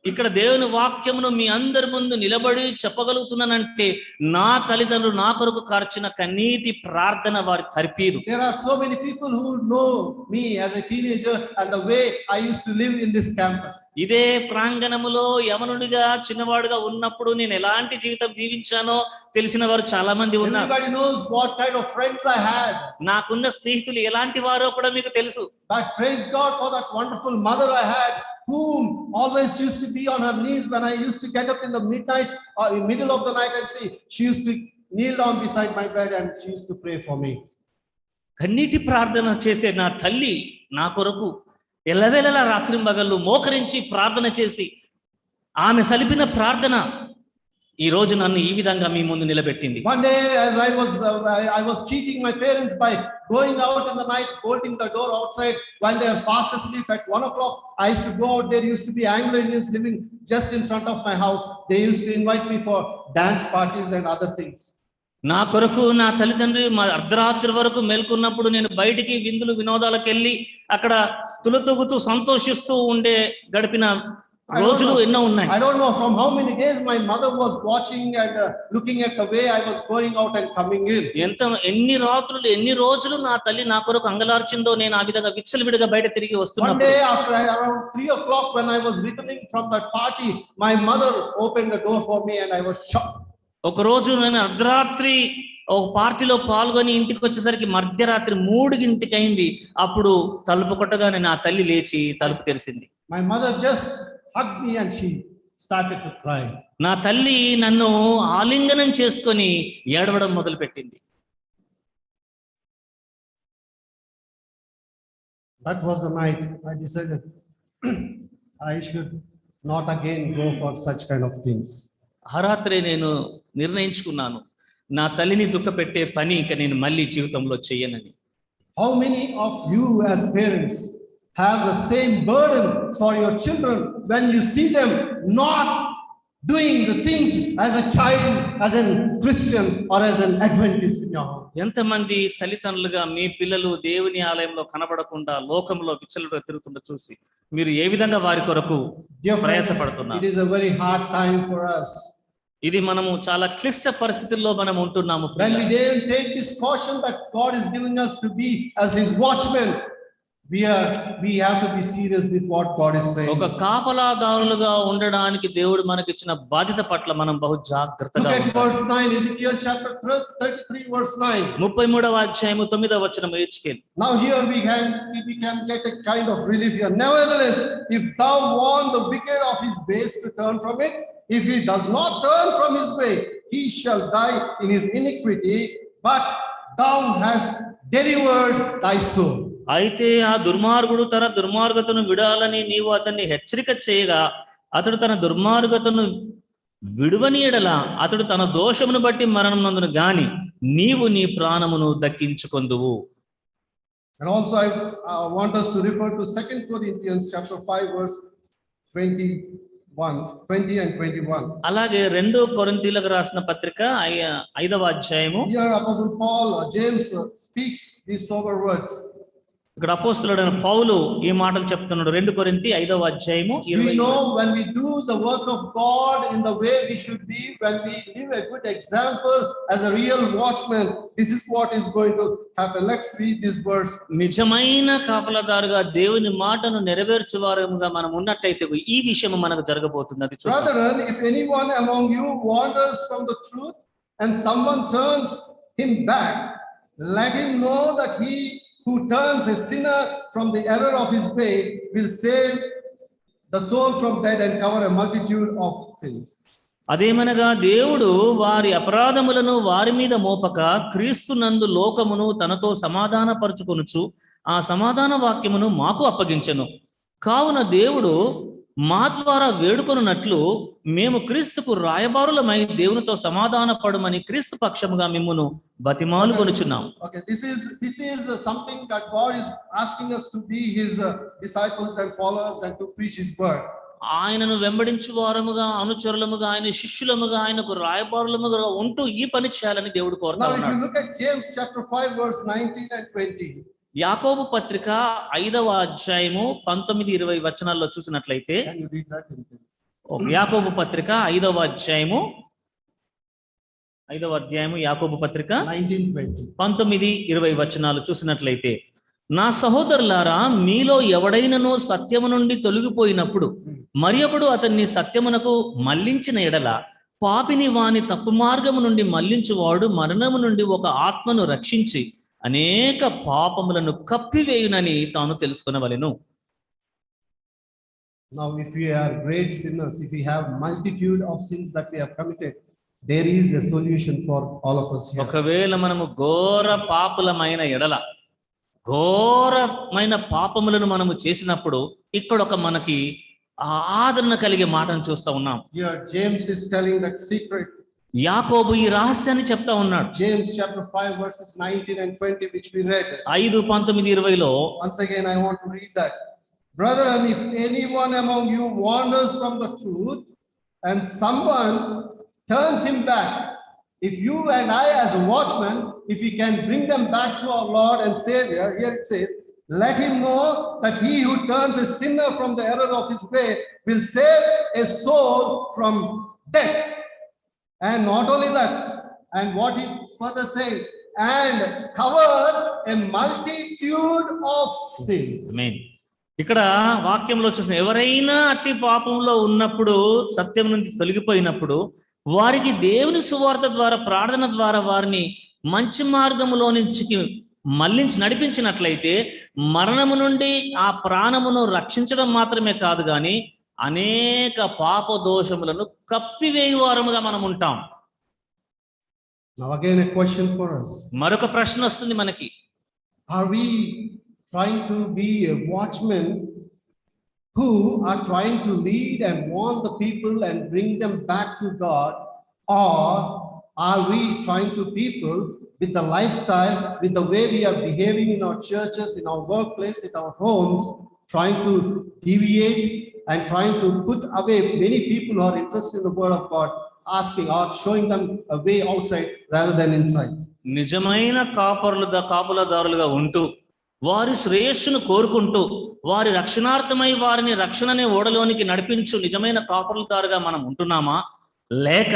ఇక్కడ దేవుని వాక్యమును మీ అందరి ముందు నిలబడి చెప్పగలుగుతున్నానంటే నా తల్లిదండ్రులు నా కొరకు కార్చిన కన్నీటి ప్రార్థన వారి తర్పీదు. There are so many people who know me as a teenager and the way I used to live in this campus. ఇదే ప్రాంగణములో యవనుడిగా, చిన్నవాడుగా ఉన్నప్పుడు నేను ఎలాంటి జీవితం జీవించానో తెలిసిన వారు చాలా మంది ఉన్నారు. Everybody knows what kind of friends I had. నాకున్న స్నేహితులు ఎలాంటి వారో కూడా మీకు తెలుసు. But praise God for that wonderful mother I had, whom always used to be on her knees when I used to get up in the midnight or in middle of the night and see. She used to kneel down beside my bed and she used to pray for me. కన్నీటి ప్రార్థన చేసే నా తల్లి నా కొరకు ఎల్లవేళలా రాత్రింబగళ్ళు మోకరించి ప్రార్థన చేసి ఆమె సలిపిన ప్రార్థన ఈ రోజు నన్ను ఈ విధంగా మీ ముందు నిలబెట్టింది. One day as I was cheating my parents by going out in the night, bolting the door outside while they are fast asleep at 1 o'clock. I used to go out. There used to be Anglo Indians living just in front of my house. They used to invite me for dance parties and other things. నా కొరకు నా తల్లిదండ్రులు అర్ధరాత్రి వరకు మేల్కొన్నప్పుడు నేను బయటికి విందులు వినోదాలకు వెళ్ళి అక్కడ తులతూగుతూ సంతోషిస్తూ ఉండే గడిపిన రోజులు ఎన్నో ఉన్నాయి. I don't know from how many days my mother was watching and looking at the way I was going out and coming in. ఎన్ని రాత్రులు, ఎన్ని రోజులు నా తల్లి నా కొరకు అంగలార్చిందో నేను ఆ విధంగా విచ్చలవిడిగా బయట తిరిగి One వస్తున్నప్పుడు day after around 3 o'clock when I was returning from that party, my mother opened the door for me and I was shocked. ఒక రోజు నేను అర్ధరాత్రి ఒక పార్టీలో పాల్గొని ఇంటికి వచ్చేసరికి మధ్యరాత్రి 3 గంటలకి అయింది. అప్పుడు తలుపు కొట్టగానే నా తల్లి లేచి తలుపు తెరిచింది. My mother just hugged me and she started to cry. నా తల్లి నన్ను ఆలింగనం చేసుకొని ఏడవడం మొదలుపెట్టింది. That was the night I decided I should not again go for such kind of things. ఆ రాత్రే నేను నిర్ణయించుకున్నాను, నా తల్లిని దుఃఖపెట్టే పని ఇక నేను మళ్ళీ జీవితంలో చెయ్యనని. How many of you as parents have the same burden for your children when you see them not doing the things as a child, as a Christian or as an Adventist in your home? ఎంతమంది తల్లిదండ్రులుగా మీ పిల్లలు దేవుని ఆలయంలో కనబడకుండా లోకంలో విచ్చలవిడిగా తిరుగుతుండ చూసి మీరు ఏ విధంగా వారి కొరకు Dear friends, ప్రయాసపడుతున్నారు? it is a very hard time for us. ఇది మనము చాలా క్లిష్ట పరిస్థితుల్లో మనం ఉంటున్నాము. When we didn't take this caution that God is giving us to be as His watchmen, we have to be serious with what God is saying. ఒక కాపలాదారులుగా ఉండడానికి దేవుడు మనకిచ్చిన బాధ్యత పట్ల మనం బహు జాగ్రత్తగా Look at ఉండాలి. verse 9, Ezekiel chapter 33 verse 9. 33వ అధ్యాయము 9వ వచనం ఎచ్కేల్. Now here we can get a kind of relief here. Nevertheless, if thou warn the wicked of his ways to turn from it, if he does not turn from his way, he shall die in his iniquity, but thou hast delivered thy soul. అయితే ఆ దుర్మార్గుడు తన దుర్మార్గతను విడాలని నీవు అతన్ని హెచ్చరిక చేయగా అతడు తన దుర్మార్గతను విడువని ఎడల అతడు తన దోషమును బట్టి మరణం నందును గాని నీవు నీ ప్రాణమును దక్కించుకొందువు. And also I want us to refer to 2 Corinthians chapter 5 verse 20 and 21. అలాగే 2 కొరింథీయులకు రాసిన పత్రిక 5వ అధ్యాయము. Here Apostle Paul James speaks these sober words. ఇక్కడ అపోస్తలుడైన పౌలు ఈ మాటలు చెప్తున్నాడు. 2 కొరింథీ 5వ అధ్యాయము 20. We know when we do the work of God in the way we should be, when we live a good example as a real watchman, this is what is going to happen. Let's read this verse. నిజమైన కాపలాదారుగా దేవుని మాటను నెరవేర్చువారుగా మనం ఉన్నట్లయితే ఈ విషయం మనకు జరగబోతుంది. అది చూద్దాం. Brethren, if anyone among you wanders from the truth and someone turns him back, let him know that he who turns a sinner from the error of his way will save the soul from death and cover a multitude of sins. అదేమనగా దేవుడు వారి అపరాధములను వారి మీద మోపక క్రీస్తునందు లోకమును తనతో సమాధానపరచుకొనుచు ఆ సమాధాన వాక్యమును మాకు అప్పగించెను. కావున దేవుడు మా ద్వారా వేడుకొనున్నట్లు మేము క్రీస్తుకు రాయబారులమై దేవునితో సమాధాన పడమని క్రీస్తు పక్షముగా మిమ్మును బతిమాలుకొనుచున్నాం. Okay, this is something that God is asking us to be his disciples and followers and to preach his word. ఆయనను వెంబడించు వారముగా అనుచరులముగా ఆయన శిష్యులముగా ఆయనకు రాయబారులముగా ఉంటూ ఈ పని చేయాలని దేవుడు కోరుతా Now if you ఉన్నాడు. look at James chapter 5 verse 19 and 20. యాకోబు పత్రిక 5వ అధ్యాయము 19-20 వచనాల్లో చూసినట్లయితే, Can you read that? యాకోబు పత్రిక 5వ అధ్యాయము యాకోబు పత్రిక 19-20 వచనాలు చూసినట్లయితే, నా సహోదరులారా, మీలో ఎవడైనను సత్యము నుండి తొలగిపోయినప్పుడు మరి ఒకడు అతన్ని సత్యమునకు మళ్లించిన ఎడల పాపిని వాని తప్పు మార్గము నుండి మళ్లించువాడు మరణము నుండి ఒక ఆత్మను రక్షించి అనేక పాపములను కప్పివేయునని తాను తెలుసుకొనవలెను. Now if we are great sinners, if we have multitude of sins that we have committed, there is a solution for all of us here. ఒకవేళ మనము ఘోర పాపులమైన ఎడల, ఘోరమైన పాపములను మనము చేసినప్పుడు ఇక్కడ ఒక మనకి ఆదరణ కలిగే మాటను చూస్తా ఉన్నాం. Here James is telling that secret. యాకోబు ఈ రహస్యాన్ని చెప్తా ఉన్నాడు. James chapter 5 verses 19 and 20 which we read. 5:19-20లో once again I want to read that. Brethren, if anyone among you wanders from the truth and someone turns him back, if you and I as a watchman, if we can bring them back to our Lord and Savior, here it says, let him know that he who turns a sinner from the error of his way will save a soul from death. And not only that, and what he further saying, and cover a multitude of sins. Amen. ఇక్కడ వాక్యంలో చూసిన ఎవరైనా అట్టి పాపంలో ఉన్నప్పుడు, సత్యం నుంచి తొలగిపోయినప్పుడు వారికి దేవుని సువార్త ద్వారా, ప్రార్థన ద్వారా వారిని మంచి మార్గములో నుంచి మళ్ళించి నడిపించినట్లయితే మరణము నుండి ఆ ప్రాణమును రక్షించడం మాత్రమే కాదు గాని అనేక పాప దోషములను కప్పివేయువారముగా మనం ఉంటాం. Now again a question for us. మరొక ప్రశ్న వస్తుంది మనకి. Are we trying to be a watchman who are trying to lead and warn the people and bring them back to God, or are we trying to people with the lifestyle, with the way we are behaving in our churches, in our workplace, in our homes, trying to deviate and trying to put away many people who are interested in the word of God, asking or showing them a way outside rather than inside? నిజమైన కాపులదారులుగా ఉంటూ వారి శ్రేయస్సును కోరుకుంటూ వారి రక్షణార్థమై వారిని రక్షణనే ఓడలోనికి నడిపించు నిజమైన కాపులదారుగా మనం ఉంటున్నామా, లేక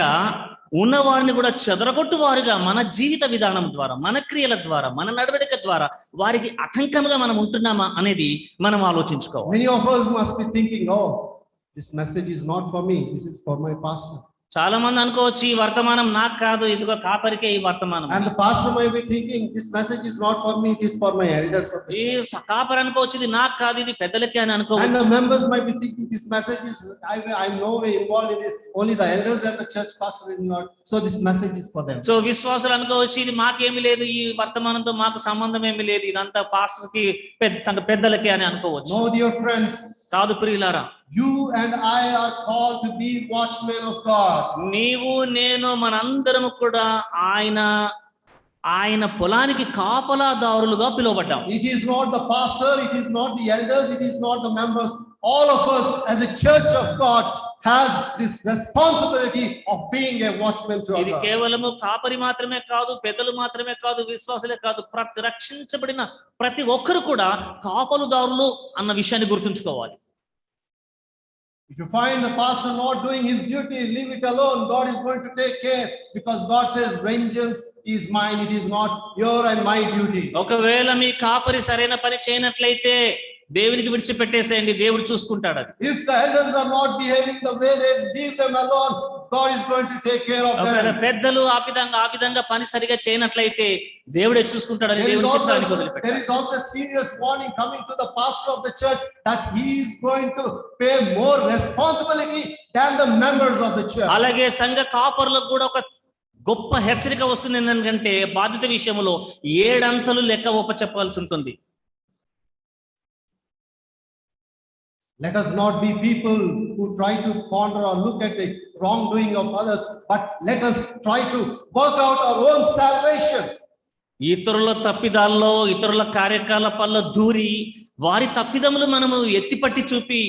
ఉన్న వారిని కూడా చెదరగొట్టు వారుగా మన జీవిత విధానం ద్వారా, మన క్రియల ద్వారా, మన నడవడిక ద్వారా వారికి ఆటంకంగా మనం ఉంటున్నామా అనేది మనం ఆలోచించుకోవాలి. Many of us must be thinking, oh, this message is not for me, this is for my pastor. చాలా మంది అనుకోవచ్చు ఈ వర్తమానం నాకు కాదు, ఇదిగో కాపరికే ఈ వర్తమానం. And the pastor might be thinking, this message is not for me, it is for my elders of the ఈ church. కాపరి అనుకోవచ్చు ఇది నాకు కాదు, ఇది పెద్దలకే అని And అనుకోవచ్చు. the members might be thinking, this message is, I'm no way involved in this, only the elders and the church pastor is not, so this message is for them. So విశ్వాసులు అనుకోవచ్చు ఇది మాకేమి లేదు, ఈ వర్తమానంతో మాకు సంబంధం ఏమి లేదు, ఇదంతా పాస్టర్ కి పెద్దలకే అని అనుకోవచ్చు. No, dear friends, కాదు ప్రియులారా, you and I are called to be watchmen of God. నీవు నేను మనందరము కూడా ఆయన పొలానికి కాపలాదారులుగా పిలువబడ్డాం. It is not the pastor, it is not the elders, it is not the members. All of us as a church of God has this responsibility of being a watchman to ఇది our God. కేవలము కాపరి మాత్రమే కాదు, పెద్దలు మాత్రమే కాదు, విశ్వాసులే కాదు, రక్షించబడిన ప్రతి ఒక్కరు కూడా కాపలుదారులు అన్న విషయాన్ని గుర్తుంచుకోవాలి. If you find the pastor not doing his duty, leave it alone. God is going to take care, because God says, vengeance is mine, it is not your and my duty. ఒకవేళ మీ కాపరి సరైన పని చేయనట్లయితే దేవునికి విడిచిపెట్టేసేయండి, దేవుడు చూసుకుంటాడు అది. If the elders are not behaving the way they leave them alone, God is going to take care of ఒకవేళ them. పెద్దలు ఆ విధంగా పని సరిగా చేయనట్లయితే దేవుడే చూసుకుంటాడని దేవుని చిత్తానికి There వదిలిపెట్టాడు. is also a serious warning coming to the pastor of the church that he is going to pay more responsibility than the members of the church. అలాగే సంఘ కాపరులకు కూడా ఒక గొప్ప హెచ్చరిక వస్తుంది. ఏంటంటే బాధ్యత విషయంలో 7 అంతలు లెక్క ఒప్పచెప్పాల్సి ఉంటుంది. Let us not be people who try to ponder or look at the wrongdoing of others, but let us try to work out our own salvation. ఇతరుల తప్పిదాల్లో, ఇతరుల కార్యకలాపాల్లో దూరి వారి తప్పిదములు మనము ఎత్తిపట్టి చూపి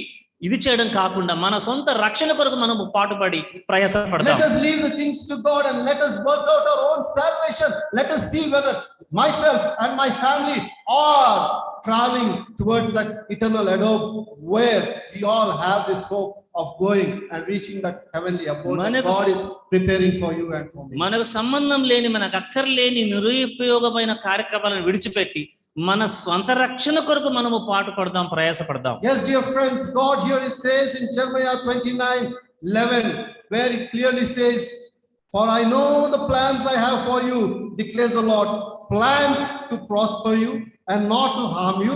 ఇది చేయడం కాకుండా మన సొంత రక్షణ కొరకు మనము పాటుపడి ప్రయాసపడతాం. Let us leave the things to God and let us work out our own salvation. Let us see whether myself and my family are traveling towards that eternal abode where we all have this hope of going and reaching that heavenly abode that God is preparing for you and for me. మనకు సంబంధం లేని, మనకు అక్కర్లేని నిరుపయోగమైన కార్యక్రమాలను విడిచిపెట్టి మన స్వంత రక్షణ కొరకు మనము పాటుపడదాం, ప్రయాసపడదాం. Yes, dear friends, God here it says in Jeremiah 29:11, where it clearly says, for I know the plans I have for you, declares the Lord, plans to prosper you and not to harm you,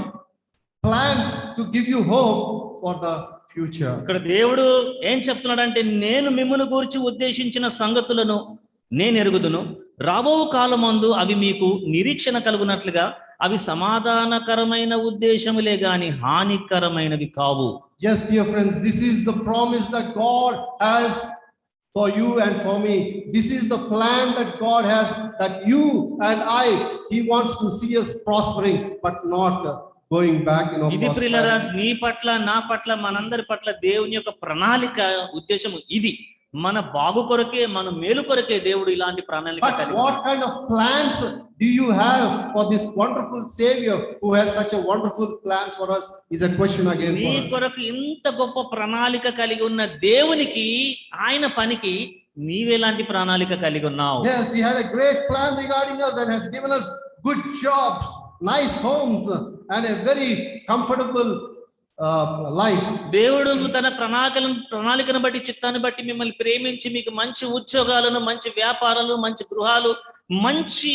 plans to give you hope for the future. ఇక్కడ దేవుడు ఏం చెప్తున్నాడంటే, నేను మిమ్మును గురించి ఉద్దేశించిన సంగతులను నేను ఎరుగుదును, రాబో కాలమందు అవి మీకు నిరీక్షణ కలుగునట్లుగా అవి సమాధానకరమైన ఉద్దేశములే గాని హానికరమైనవి కావు. Yes, dear friends, this is the promise that God has for you and for me. This is the plan that God has, that you and He wants to see us prospering, but not going back in our ఇది ప్రియులారా, prosperity. నీ పట్ల, నా పట్ల, మనందరి పట్ల దేవుని యొక్క ప్రణాళిక, ఉద్దేశం ఇది. మన బాగు కొరకే, మన మేలు కొరకే దేవుడు ఇలాంటి ప్రణాళిక But కలిగి what kind of plans do you have for this wonderful Savior who has such a wonderful plan for us is a question again నీ for us. కొరకు ఇంత గొప్ప ప్రణాళిక కలిగి ఉన్న దేవునికి, ఆయన పనికి నీవెలాంటి ప్రణాళిక కలిగి ఉన్నావు? Yes, He had a great plan regarding us and has given us good jobs, nice homes, and a very comfortable life. దేవుడు తన ప్రణాళికను బట్టి, చిత్తాన్ని బట్టి మిమ్మల్ని ప్రేమించి మీకు మంచి ఉద్యోగాలను, మంచి వ్యాపారాలు, మంచి గృహాలు, మంచి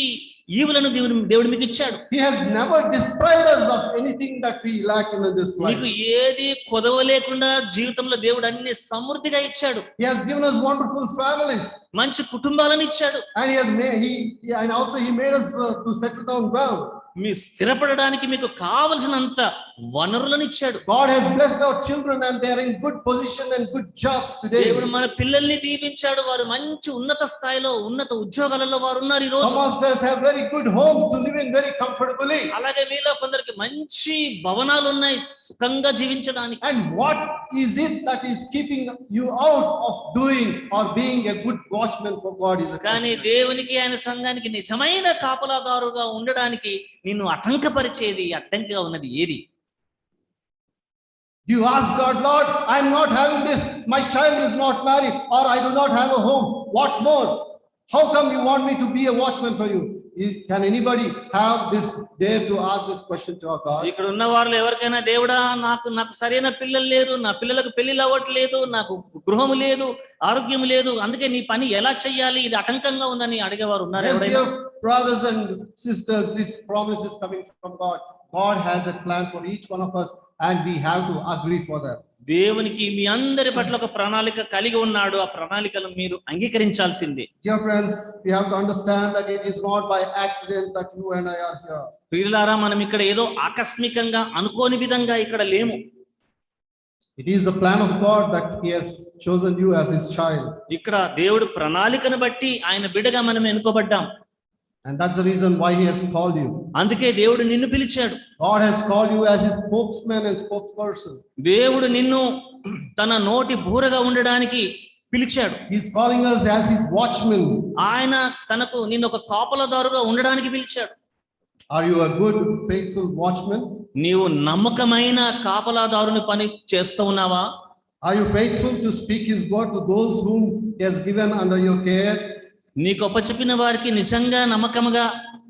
ఈవులను దేవుడు మీకు ఇచ్చాడు. He has never deprived us of anything that we lack in this life. మీకు ఏది కొదవ లేకుండా జీవితంలో దేవుడు అన్ని సమృద్ధిగా ఇచ్చాడు. He has given us wonderful families, మంచి కుటుంబాలను ఇచ్చాడు. and and also He made us to settle down well. మీ స్థిరపడడానికి మీకు కావలసినంత వనరులను ఇచ్చాడు. God has blessed our children and they are in good position and good jobs today. దేవుడు మన పిల్లల్ని దీవించాడు, వారు మంచి ఉన్నత స్థాయిలో, ఉన్నత ఉద్యోగాలలో వారు ఉన్నారు ఈ రోజు. Some of us have very good homes to live in very comfortably. అలాగే మీలో కొందరికి మంచి భవనాలు ఉన్నాయి సుఖంగా జీవించడానికి. And what is it that is keeping you out of doing or being a good watchman for God is a కానీ question. దేవునికి, ఆయన సంఘానికి నిజమైన కాపలాదారుగా ఉండడానికి నిన్ను ఆటంకపరిచేది, అడ్డంకిగా ఉన్నది ఏది? You ask God, Lord, I am not having this, my child is not married, or I do not have a home. What more? How come you want me to be a watchman for you? Can anybody have this dare to ask this question to our God? ఇక్కడ ఉన్న వాళ్ళు ఎవరికైనా దేవుడా నాకు సరైన పిల్లలు లేరు, నా పిల్లలకు పెళ్లిళ్ళు అవ్వట్లేదు, నాకు గృహము లేదు, ఆరోగ్యం లేదు, అందుకే నీ పని ఎలా చెయ్యాలి, ఇది ఆటంకంగా ఉందని అడిగేవారు ఉన్నారు Yes, ఎవరైనా? dear brothers and sisters, this promise is coming from God. God has a plan for each one of us and we have to agree for that. దేవునికి మీ అందరి పట్ల ఒక ప్రణాళిక కలిగి ఉన్నాడు. ఆ ప్రణాళికలు మీరు అంగీకరించాల్సిందే. Dear friends, we have to understand that it is not by accident that you and I are here. ప్రియులారా, మనం ఇక్కడ ఏదో ఆకస్మికంగా అనుకోని విధంగా ఇక్కడ లేము. It is the plan of God that He has chosen you as His child. ఇక్కడ దేవుడు ప్రణాళికను బట్టి ఆయన బిడ్డగా మనం ఎన్నుకోబడ్డాం. And that's the reason why He has called you. అందుకే దేవుడు నిన్ను పిలిచాడు. God has called you as His spokesman and spokesperson. దేవుడు నిన్ను తన నోటి బూరగా ఉండడానికి పిలిచాడు. He's calling us as His watchman. ఆయన తనకు నిన్ను ఒక కాపలాదారుగా ఉండడానికి పిలిచాడు. Are you a good, faithful watchman? నీవు నమ్మకమైన కాపలాదారుని పని చేస్తూ ఉన్నావా? Are you faithful to speak His word to those whom He has given under your care? నీకు అప్పచెప్పిన వారికి నిజంగా నమ్మకముగా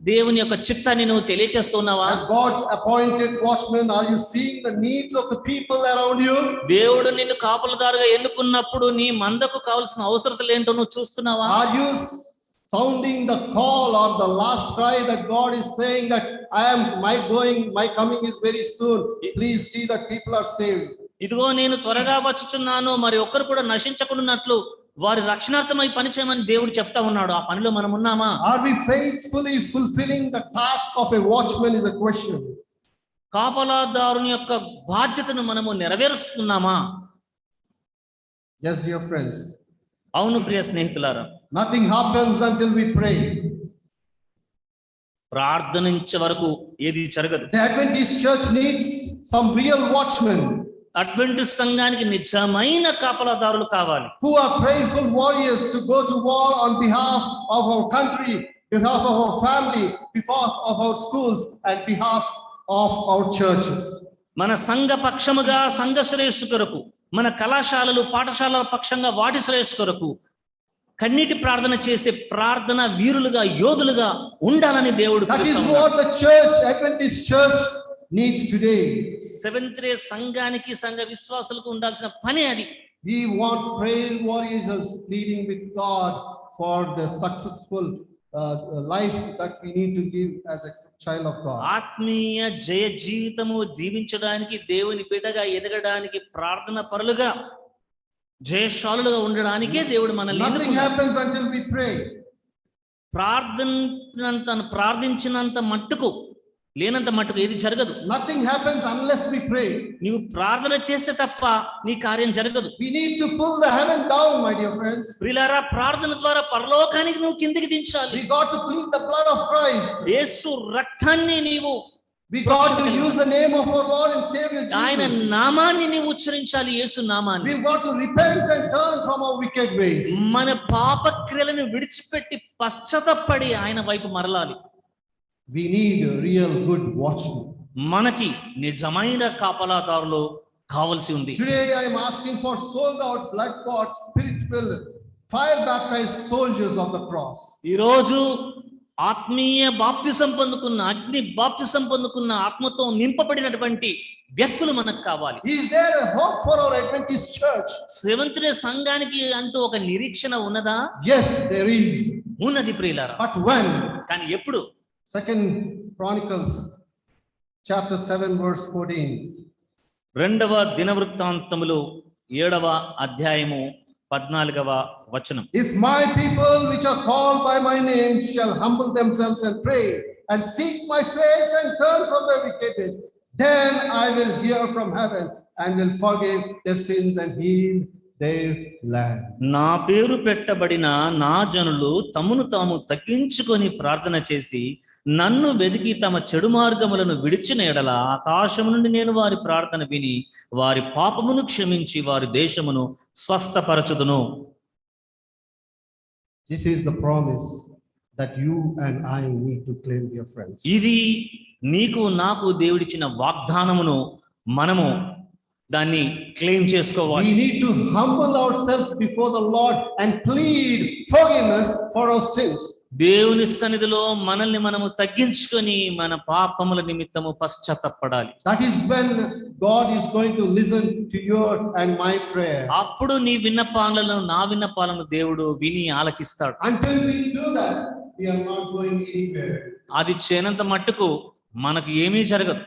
దేవుని యొక్క చిత్తాన్ని నువ్వు తెలియచేస్తున్నావా? As God's appointed watchman, are you seeing the needs of the people around you? దేవుడు నిన్ను కాపలాదారుగా ఎన్నుకున్నప్పుడు నీ మందకు కావాల్సిన అవసరతలు ఏంటో నువ్వు చూస్తున్నావా? Are you sounding the call or the last cry that God is saying that my coming is very soon. Please see that people are saved. ఇదిగో నేను త్వరగా వచ్చుచున్నాను, మరి ఒక్కరు కూడా నశించకుండానట్లు వారి రక్షణార్థమై పని చేయమని దేవుడు చెప్తా ఉన్నాడు. ఆ పనిలో మనం ఉన్నామా? Are we faithfully fulfilling the task of a watchman is a question. కాపలాదారుని యొక్క బాధ్యతను మనము నెరవేరుస్తున్నామా? Yes, dear friends. అవును ప్రియ స్నేహితులారా, Nothing happens until we pray. ప్రార్థనించే వరకు ఏది జరగదు. The Adventist church needs some real watchmen Adventist సంఘానికి నిజమైన కాపలాదారులు కావాలి. who are prayerful warriors to go to war on behalf of our country, behalf of our family, behalf of our schools and behalf of our churches. మన సంఘ పక్షముగా సంఘ శ్రేయస్సు కొరకు, మన కళాశాలలు పాఠశాలల పక్షంగా వాటి శ్రేయస్సు కొరకు కన్నీటి ప్రార్థన చేసే ప్రార్థన వీరులుగా యోధులుగా ఉండాలని దేవుడు That is పిలుస్తున్నాడు. what the church, Adventist church needs today. Seventh day సంఘానికి సంఘ విశ్వాసులకు ఉండాల్సిన పని అది. We want prayer warriors pleading with God for the successful life that we need to live as a child of God. ఆత్మీయ జయ జీవితము జీవించడానికి, దేవుని బిడ్డగా ఎదగడానికి, ప్రార్థన పరులుగా జయశాలులుగా ఉండడానికే దేవుడు మనల్ని Nothing ఎన్నుకున్నాడు. happens until we pray. ప్రార్థించినంత మట్టుకు లేనంత మట్టుకు ఏది జరగదు. Nothing happens unless we pray. నీవు ప్రార్థన చేస్తే తప్ప నీ కార్యం జరగదు. We need to pull the heaven down, my dear friends. ప్రియులారా, ప్రార్థన ద్వారా పరలోకానికి నువ్వు కిందికి దించాలి. We got to plead the blood of Christ. యేసు రక్తాన్ని నీవు, We got to use the name of our Lord and Savior ఆయన Jesus. నామాన్ని నీవు ఉచ్చరించాలి, యేసు నామాన్ని. We've got to repent and turn from our wicked ways. మన పాప క్రియలను విడిచిపెట్టి పశ్చాత్తపడి ఆయన వైపు మరలాలి. We need a real good watchman. మనకి నిజమైన కాపలాదారులు కావలసి ఉంది. Today I am asking for sold out, blood bought, spirit filled, fire baptized soldiers of the cross. ఈ రోజు ఆత్మీయ బాప్తిసం పొందుకున్న, అగ్ని బాప్తిసం పొందుకున్న, ఆత్మతో నింపబడినటువంటి వ్యక్తులు మనకు కావాలి. Is there a hope for our Adventist church? Seventh day సంఘానికి అంటూ ఒక నిరీక్షణ ఉన్నదా? Yes, there is. ఉన్నది ప్రియులారా. But when? కానీ ఎప్పుడు? 2 Chronicles chapter 7 verse 14. రెండవ దినవృత్తాంతములు 7వ అధ్యాయము 14వ వచనం. If my people which are called by my name shall humble themselves and pray and seek my face and turn from their wicked ways, then I will hear from heaven and will forgive their sins and heal their land. నా పేరు పెట్టబడిన నా జనులు తమను తాము తగ్గించుకొని ప్రార్థన చేసి నన్ను వెదికి తమ చెడు మార్గములను విడిచిన ఎడల ఆకాశము నుండి నేను వారి ప్రార్థన విని వారి పాపమును క్షమించి వారి దేశమును స్వస్థపరచుదును. This is the promise that you and I need to claim, dear friends. ఇది నీకు నాకు దేవుడిచ్చిన వాగ్దానమును మనము దాన్ని క్లెయిమ్ చేసుకోవాలి. We need to humble ourselves before the Lord and plead forgiveness for our sins. దేవుని సన్నిధిలో మనల్ని మనము తగ్గించుకొని మన పాపముల నిమిత్తము పశ్చాత్తాపడాలి. That is when God is going to listen to your and my prayer. అప్పుడు నీ విన్నపాలను నా విన్నపాలను దేవుడు విని ఆలకిస్తాడు. Until we do that, we are not going anywhere. అది చేయనంత మట్టుకు మనకు ఏమీ జరగదు.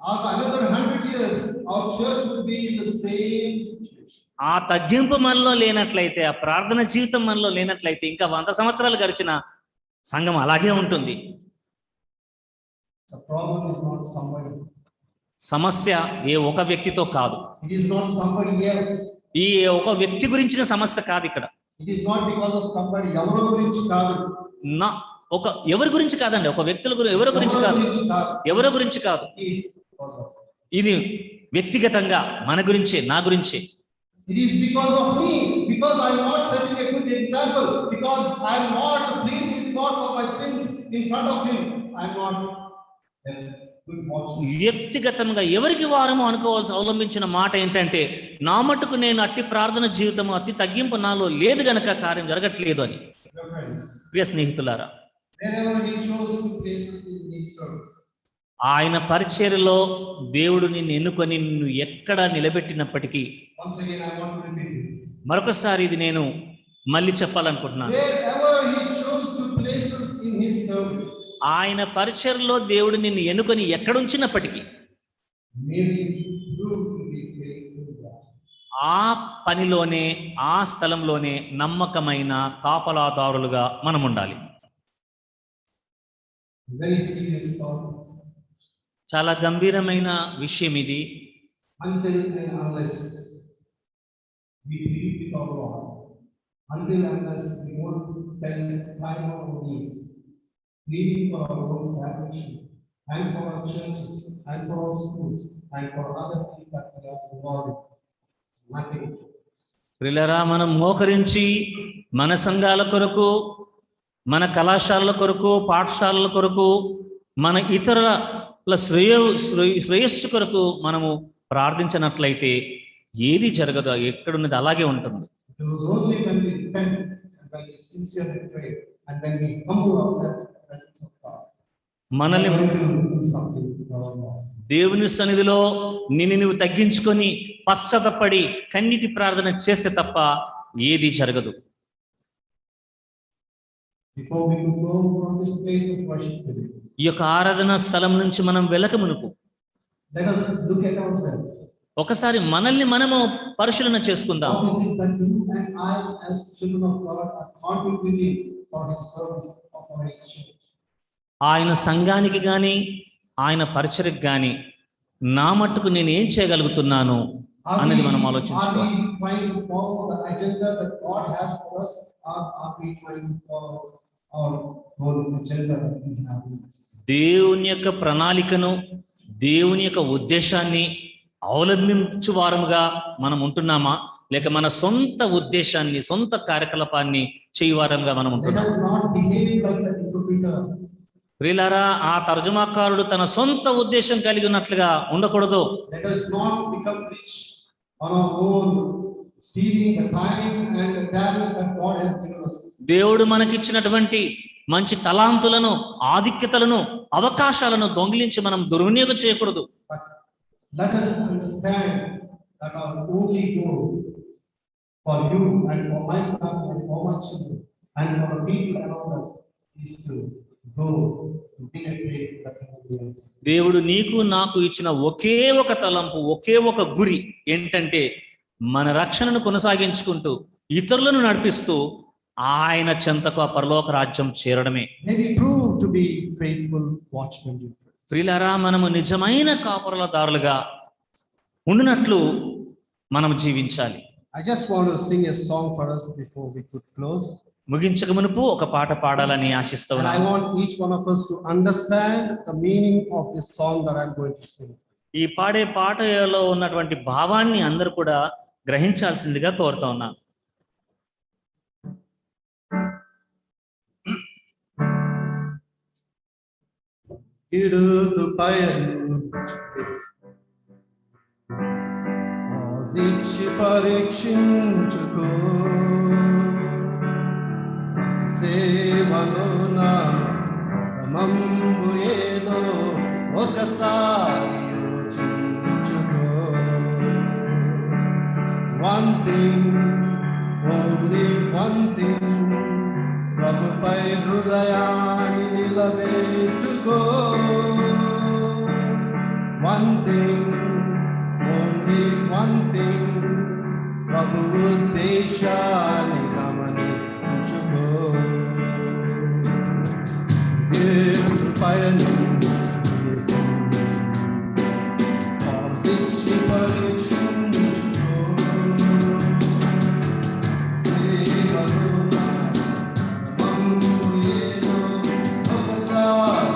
After another 100 years, our church will be in the same situation. ఆ తగ్గింపు మనలో లేనట్లయితే, ఆ ప్రార్థన జీవితం మనలో లేనట్లయితే ఇంకా 100 సంవత్సరాలు గడిచిన సంఘం అలాగే ఉంటుంది. The problem is not somebody. సమస్య ఏ ఒక వ్యక్తితో కాదు. It is not somebody else. ఈ ఒక వ్యక్తి గురించిన సమస్య కాదు ఇక్కడ. It is not because of somebody. ఎవరో గురించి కాదు. నా ఒక ఎవరి గురించి కాదండి, ఒక వ్యక్తుల గురించి, ఎవరి గురించి కాదు, ఎవరో గురించి కాదు. ఇది వ్యక్తిగతంగా మన గురించే, నా గురించే. It is because of me, because I am not setting a good example, because I am not pleading with God for my sins in front of Him. I am not a good watchman. వ్యక్తిగతంగా ఎవరికి వారము అనుకోవాల్సి అవలంబించిన మాట ఏంటంటే, నా మట్టుకు నేను అట్టి ప్రార్థన జీవితము, అట్టి తగ్గింపు నాలో లేదు గనక కార్యం జరగట్లేదు అని. ప్రియ స్నేహితులారా, wherever He chose to place us in His service, ఆయన పరిచర్యలో దేవుడు నిన్ను ఎన్నుకొని నిన్ను ఎక్కడ నిలబెట్టినప్పటికీ, once again I want to repeat this, మరొకసారి ఇది నేను మళ్ళీ చెప్పాలనుకుంటున్నాను. wherever He chose to place us in His service, ఆయన పరిచర్యలో దేవుడు నిన్ను ఎన్నుకొని ఎక్కడుంచినప్పటికీ may we prove to be faithful God. ఆ పనిలోనే, ఆ స్థలంలోనే నమ్మకమైన కాపలాదారులుగా మనం ఉండాలి. Very serious thought. చాలా గంభీరమైన విషయం ఇది. Until and unless we plead with our Lord, until and unless we won't spend time on our knees, pleading for our own salvation, and for our churches, and for our schools, and for other things that we are involved in, nothing. ప్రియులారా, మనం మోకరించి మన సంఘాల కొరకు, మన కళాశాలల కొరకు, పాఠశాలల కొరకు, మన ఇతరుల శ్రేయస్సు కొరకు మనము ప్రార్థించినట్లయితే ఏది జరగదు, ఎక్కడున్నది అలాగే ఉంటుంది. It was only when we repent and when we sincerely pray and when we humble ourselves in the presence of God, మనల్ని we are going to do something for our Lord. దేవుని సన్నిధిలో నిన్ను నువ్వు తగ్గించుకొని పశ్చాత్తపడి కన్నీటి ప్రార్థన చేస్తే తప్ప ఏది జరగదు. Before we could go from this place of worship today, ఈ యొక్క ఆరాధన స్థలం నుంచి మనం వెళ్ళక మునుపు let us look at ourselves. ఒకసారి మనల్ని మనము పరిశీలన చేసుకుందాం. What is it that you and I as children of God are contributing for His service or for His church? ఆయన సంఘానికి గాని, ఆయన పరిచర్యకు గాని నా మట్టుకు నేను ఏం చేయగలుగుతున్నాను అనేది మనం ఆలోచించుకోవాలి. Are we trying to follow the agenda that God has for us, or are we trying to follow our own agenda that we have in us? దేవుని యొక్క ప్రణాళికను, దేవుని యొక్క ఉద్దేశాన్ని అవలంబించు వారముగా మనం ఉంటున్నామా, లేక మన సొంత ఉద్దేశాన్ని, సొంత కార్యకలాపాన్ని చేయవారంగా మనం Let ఉంటున్నాం? us not behave like the interpreter. ప్రియులారా, ఆ తర్జుమాకారుడు తన సొంత ఉద్దేశం కలిగి ఉన్నట్లుగా ఉండకూడదు. Let us not become rich on our own, stealing the time and the talents that God has given us. దేవుడు మనకిచ్చినటువంటి మంచి తలాంతులను, ఆధిక్యతలను, అవకాశాలను దొంగిలించి మనం దుర్వినియోగం చేయకూడదు. But let us understand that our only goal for you and for my family and for my children and for the people around us is to go to be a place that we will. దేవుడు నీకు నాకు ఇచ్చిన ఒకే ఒక తలంపు, ఒకే ఒక గురి ఏంటంటే మన రక్షణను కొనసాగించుకుంటూ ఇతరులను నడిపిస్తూ ఆయన చెంతకు ఆ పరలోక రాజ్యం చేరడమే. May we prove to be faithful watchmen. ప్రియులారా, మనము నిజమైన కాపరులదారులుగా ఉండినట్లు మనం జీవించాలి. I just want to sing a song for us before we could close. ముగించక మునుపు ఒక పాట పాడాలని And I ఆశిస్తున్నాను. want each one of us to understand the meaning of this song that I'm going to sing. ఈ పాడే పాటలో ఉన్నటువంటి భావాన్ని అందరూ కూడా గ్రహించాల్సిందిగా కోరుతా ఉన్నాను. ఇడుతు పయను శిక్షి పరీక్షించుకో సేవలో నా మంబు ఏదో ఒకసారి యోచించుకో. One thing, only one thing, ప్రభుపై హృదయాన్ని నిలబెట్టుకో. One thing, only one thing, ప్రభు ఉద్దేశాన్ని గమనించుకో. పయనించు శిక్షి పరీక్షించుకో సేవలో మందు ఏదో ఒకసారి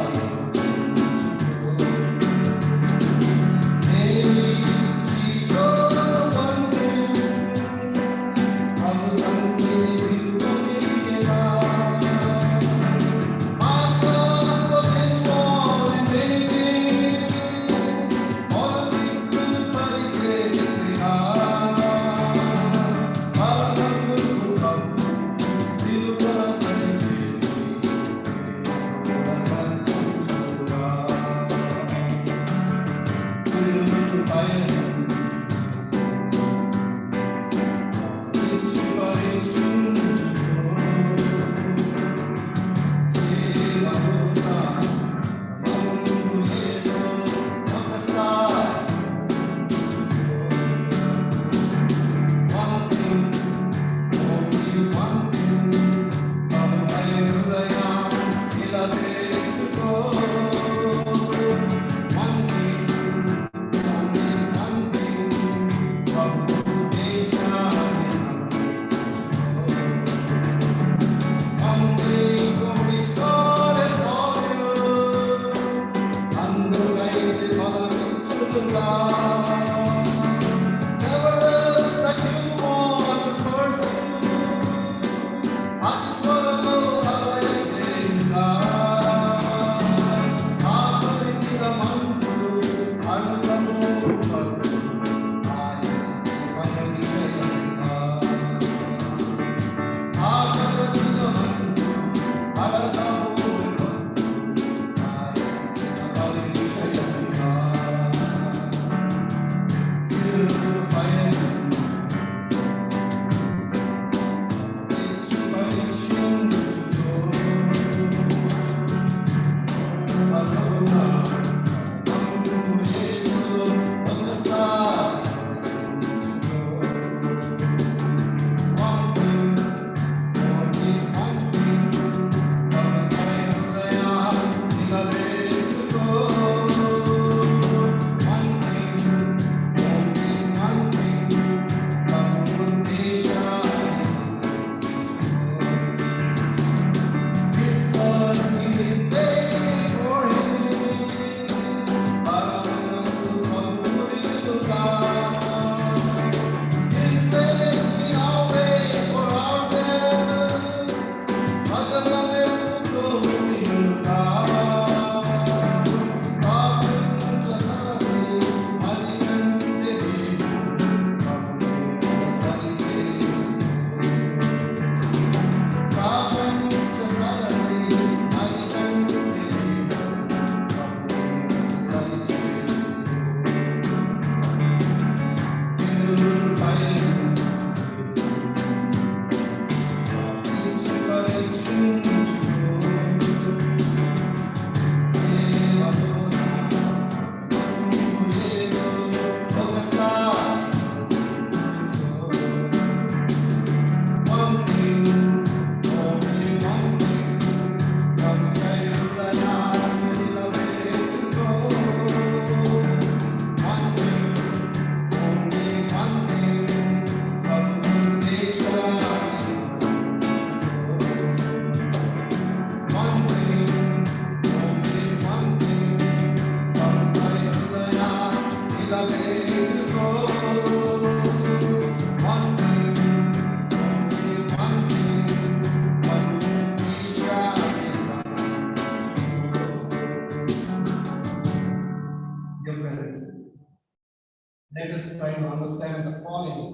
Let us try to understand the calling.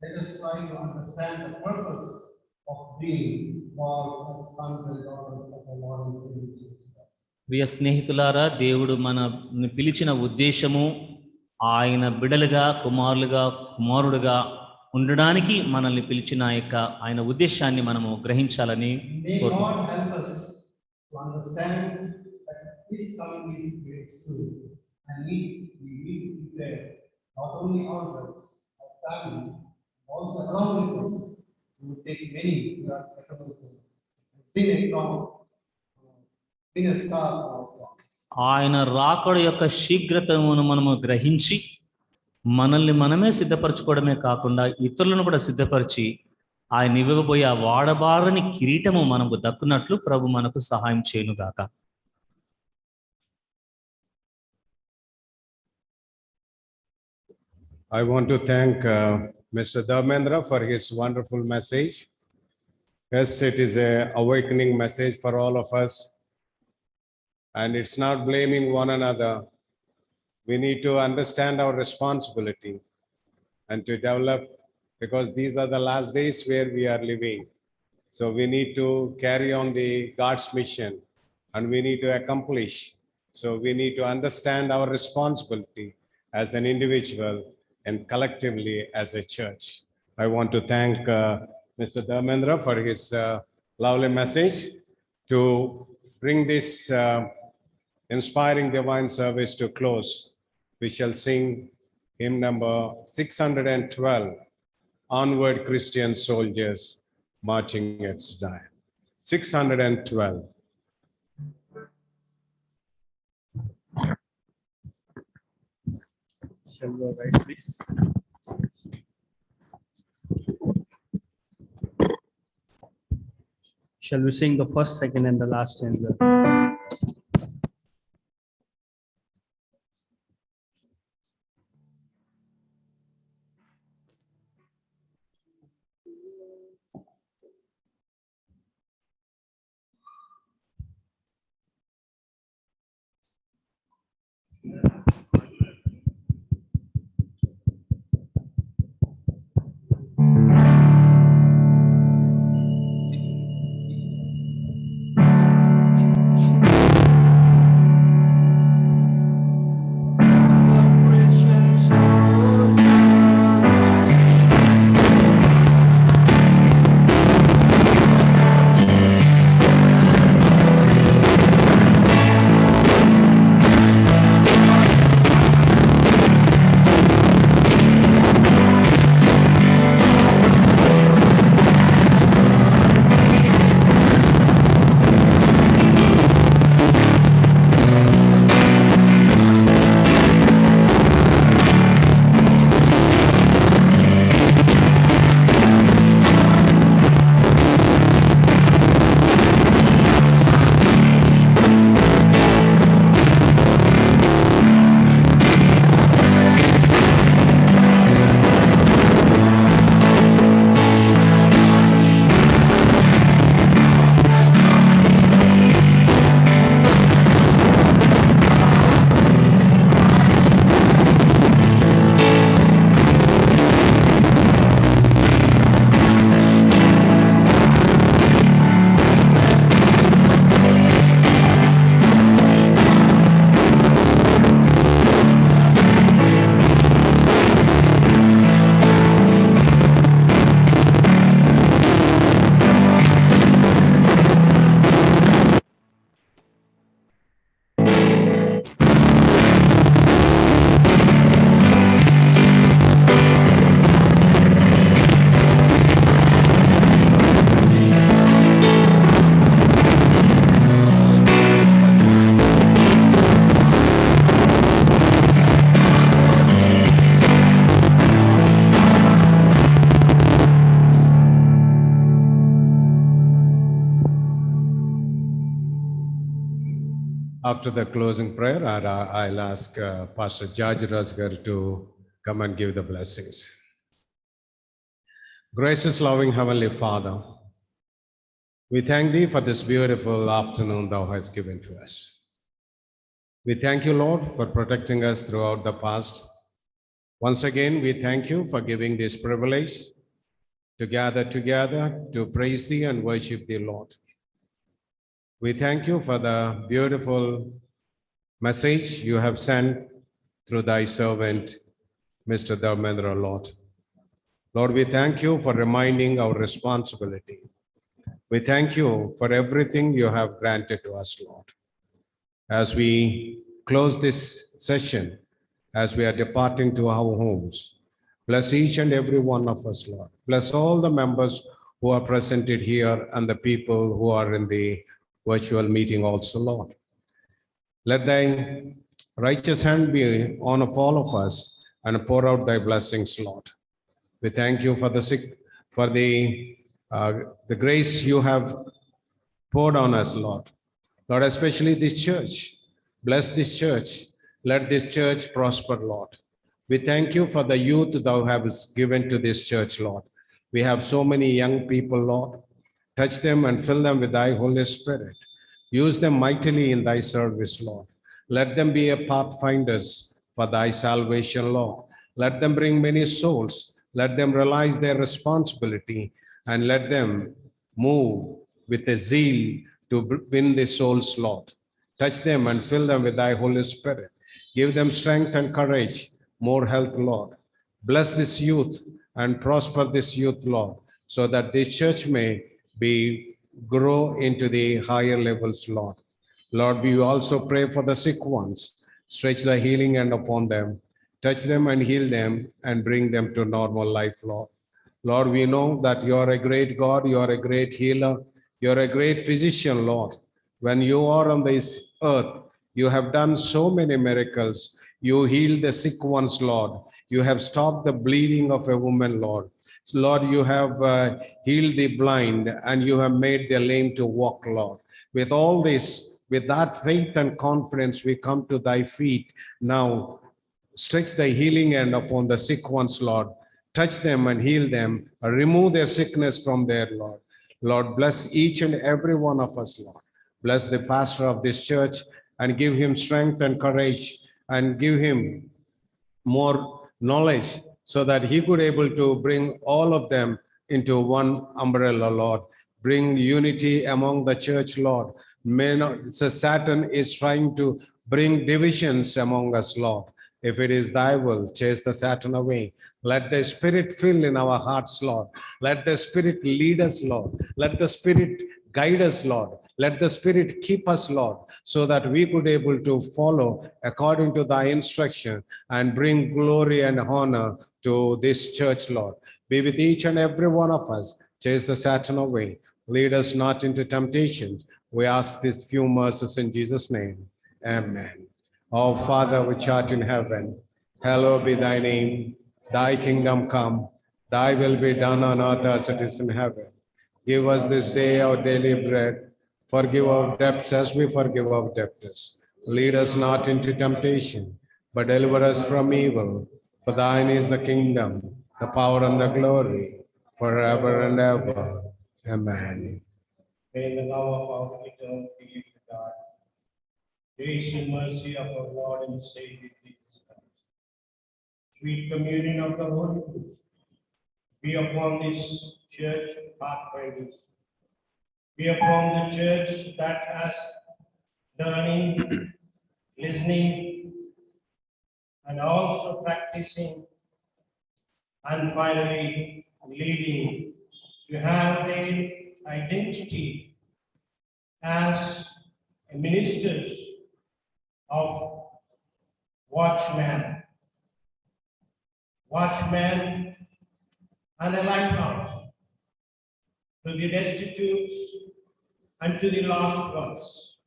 Let us try to understand the purpose of being called as sons and daughters of our Lord and Savior Jesus Christ. ప్రియ స్నేహితులారా, దేవుడు మనల్ని పిలిచిన ఉద్దేశము ఆయన బిడలుగా, కుమారుడుగా ఉండడానికి మనల్ని పిలిచిన ఆయన ఉద్దేశాన్ని మనము గ్రహించాలని May కోరుకుంటున్నాను. God help us to understand that His coming is very soon, and we need to prepare not only ourselves, our family, also along with us. We will take many who are capable to bring a crown, bring a star for our crowns. ఆయన రాకడ యొక్క శీఘ్రతను మనము గ్రహించి మనల్ని మనమే సిద్ధపరచుకోవడమే కాకుండా ఇతరులను కూడా సిద్ధపరిచి ఆయన ఇవ్వబోయే ఆ వాడబారని కిరీటము మనకు దక్కునట్లు ప్రభు మనకు సహాయం చేయనుగాక. I want to thank Mr. Dharmendra for his wonderful message. Yes, it is a awakening message for all of us. And it's not blaming one another. We need to understand our responsibility and to develop, because these are the last days where we are living. So we need to carry on the God's mission and we need to accomplish. So we need to understand our responsibility as an individual and collectively as a church. I want to thank Mr. Dharmendra for his lovely message to bring this inspiring divine service to close. We shall sing hymn number 612, Onward Christian Soldiers Marching at Zion. 612. Shall we rise, please? Shall we sing the first, second, and the last stanza? After the closing prayer, I'll ask Pastor George Rasgar to come and give the blessings. Gracious, loving Heavenly Father, we thank Thee for this beautiful afternoon Thou hast given to us. We thank You, Lord, for protecting us throughout the past. Once again, we thank you for giving this privilege to gather together to praise thee and worship thee, Lord. We thank you for the beautiful message you have sent through thy servant, Mr. Dharmendra, Lord. Lord, we thank you for reminding our responsibility. We thank you for everything you have granted to us, Lord. As we close this session, as we are departing to our homes, bless each and every one of us, Lord. Bless all the members who are presented here and the people who are in the virtual meeting also, Lord. Let thy righteous hand be on of all of us and pour out thy blessings, Lord. We thank you for the grace you have poured on us, Lord. Lord, especially this church. Bless this church. Let this church prosper, Lord. We thank you for the youth thou hast given to this church, Lord. We have so many young people, Lord. Touch them and fill them with thy Holy Spirit. Use them mightily in thy service, Lord. Let them be a pathfinders for thy salvation, Lord. Let them bring many souls. Let them realize their responsibility and let them move with a zeal to win the souls, Lord. Touch them and fill them with thy Holy Spirit. Give them strength and courage, more health, Lord. Bless this youth and prosper this youth, Lord, so that this church may grow into the higher levels, Lord. Lord, we also pray for the sick ones. Stretch the healing hand upon them. Touch them and heal them and bring them to normal life, Lord. Lord, we know that you are a great God, you are a great healer, you are a great physician, Lord. When you are on this earth, you have done so many miracles. You healed the sick ones, Lord. You have stopped the bleeding of a woman, Lord. So, Lord, you have healed the blind and you have made the lame to walk, Lord. With all this, with that faith and confidence, we come to thy feet now. Stretch thy healing hand upon the sick ones, Lord. Touch them and heal them. Remove their sickness from there, Lord. Lord, bless each and every one of us, Lord. Bless the pastor of this church and give him strength and courage and give him more knowledge so that he could able to bring all of them into one umbrella, Lord. Bring unity among the church, Lord. May not, so Satan is trying to bring divisions among us, Lord. If it is thy will, chase the Satan away. Let the Spirit fill in our hearts, Lord. Let the Spirit lead us, Lord. Let the Spirit guide us, Lord. Let the Spirit keep us, Lord, so that we could able to follow according to thy instruction and bring glory and honor to this church, Lord. Be with each and every one of us. Chase the Satan away. Lead us not into temptations. We ask these few mercies in Jesus' name. Amen. Our Father which art in heaven, hallowed be thy name. Thy kingdom come, thy will be done on earth as it is in heaven. Give us this day our daily bread. Forgive our debts as we forgive our debtors. Lead us not into temptation, but deliver us from evil. For thine is the kingdom, the power and the glory, forever and ever. Amen. May the love of our eternal Creator God, grace and mercy of our Lord and Savior Jesus Christ, sweet communion of the Holy Ghost, be upon this church pathfinders, be upon the church that has learning, listening, and also practicing, and finally leading to have their identity as ministers of watchmen and a lighthouse to the destitute and to the lost ones,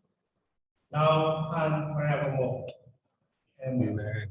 now and forevermore. Amen. Amen.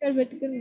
ఇక్కడ పెట్టుకుని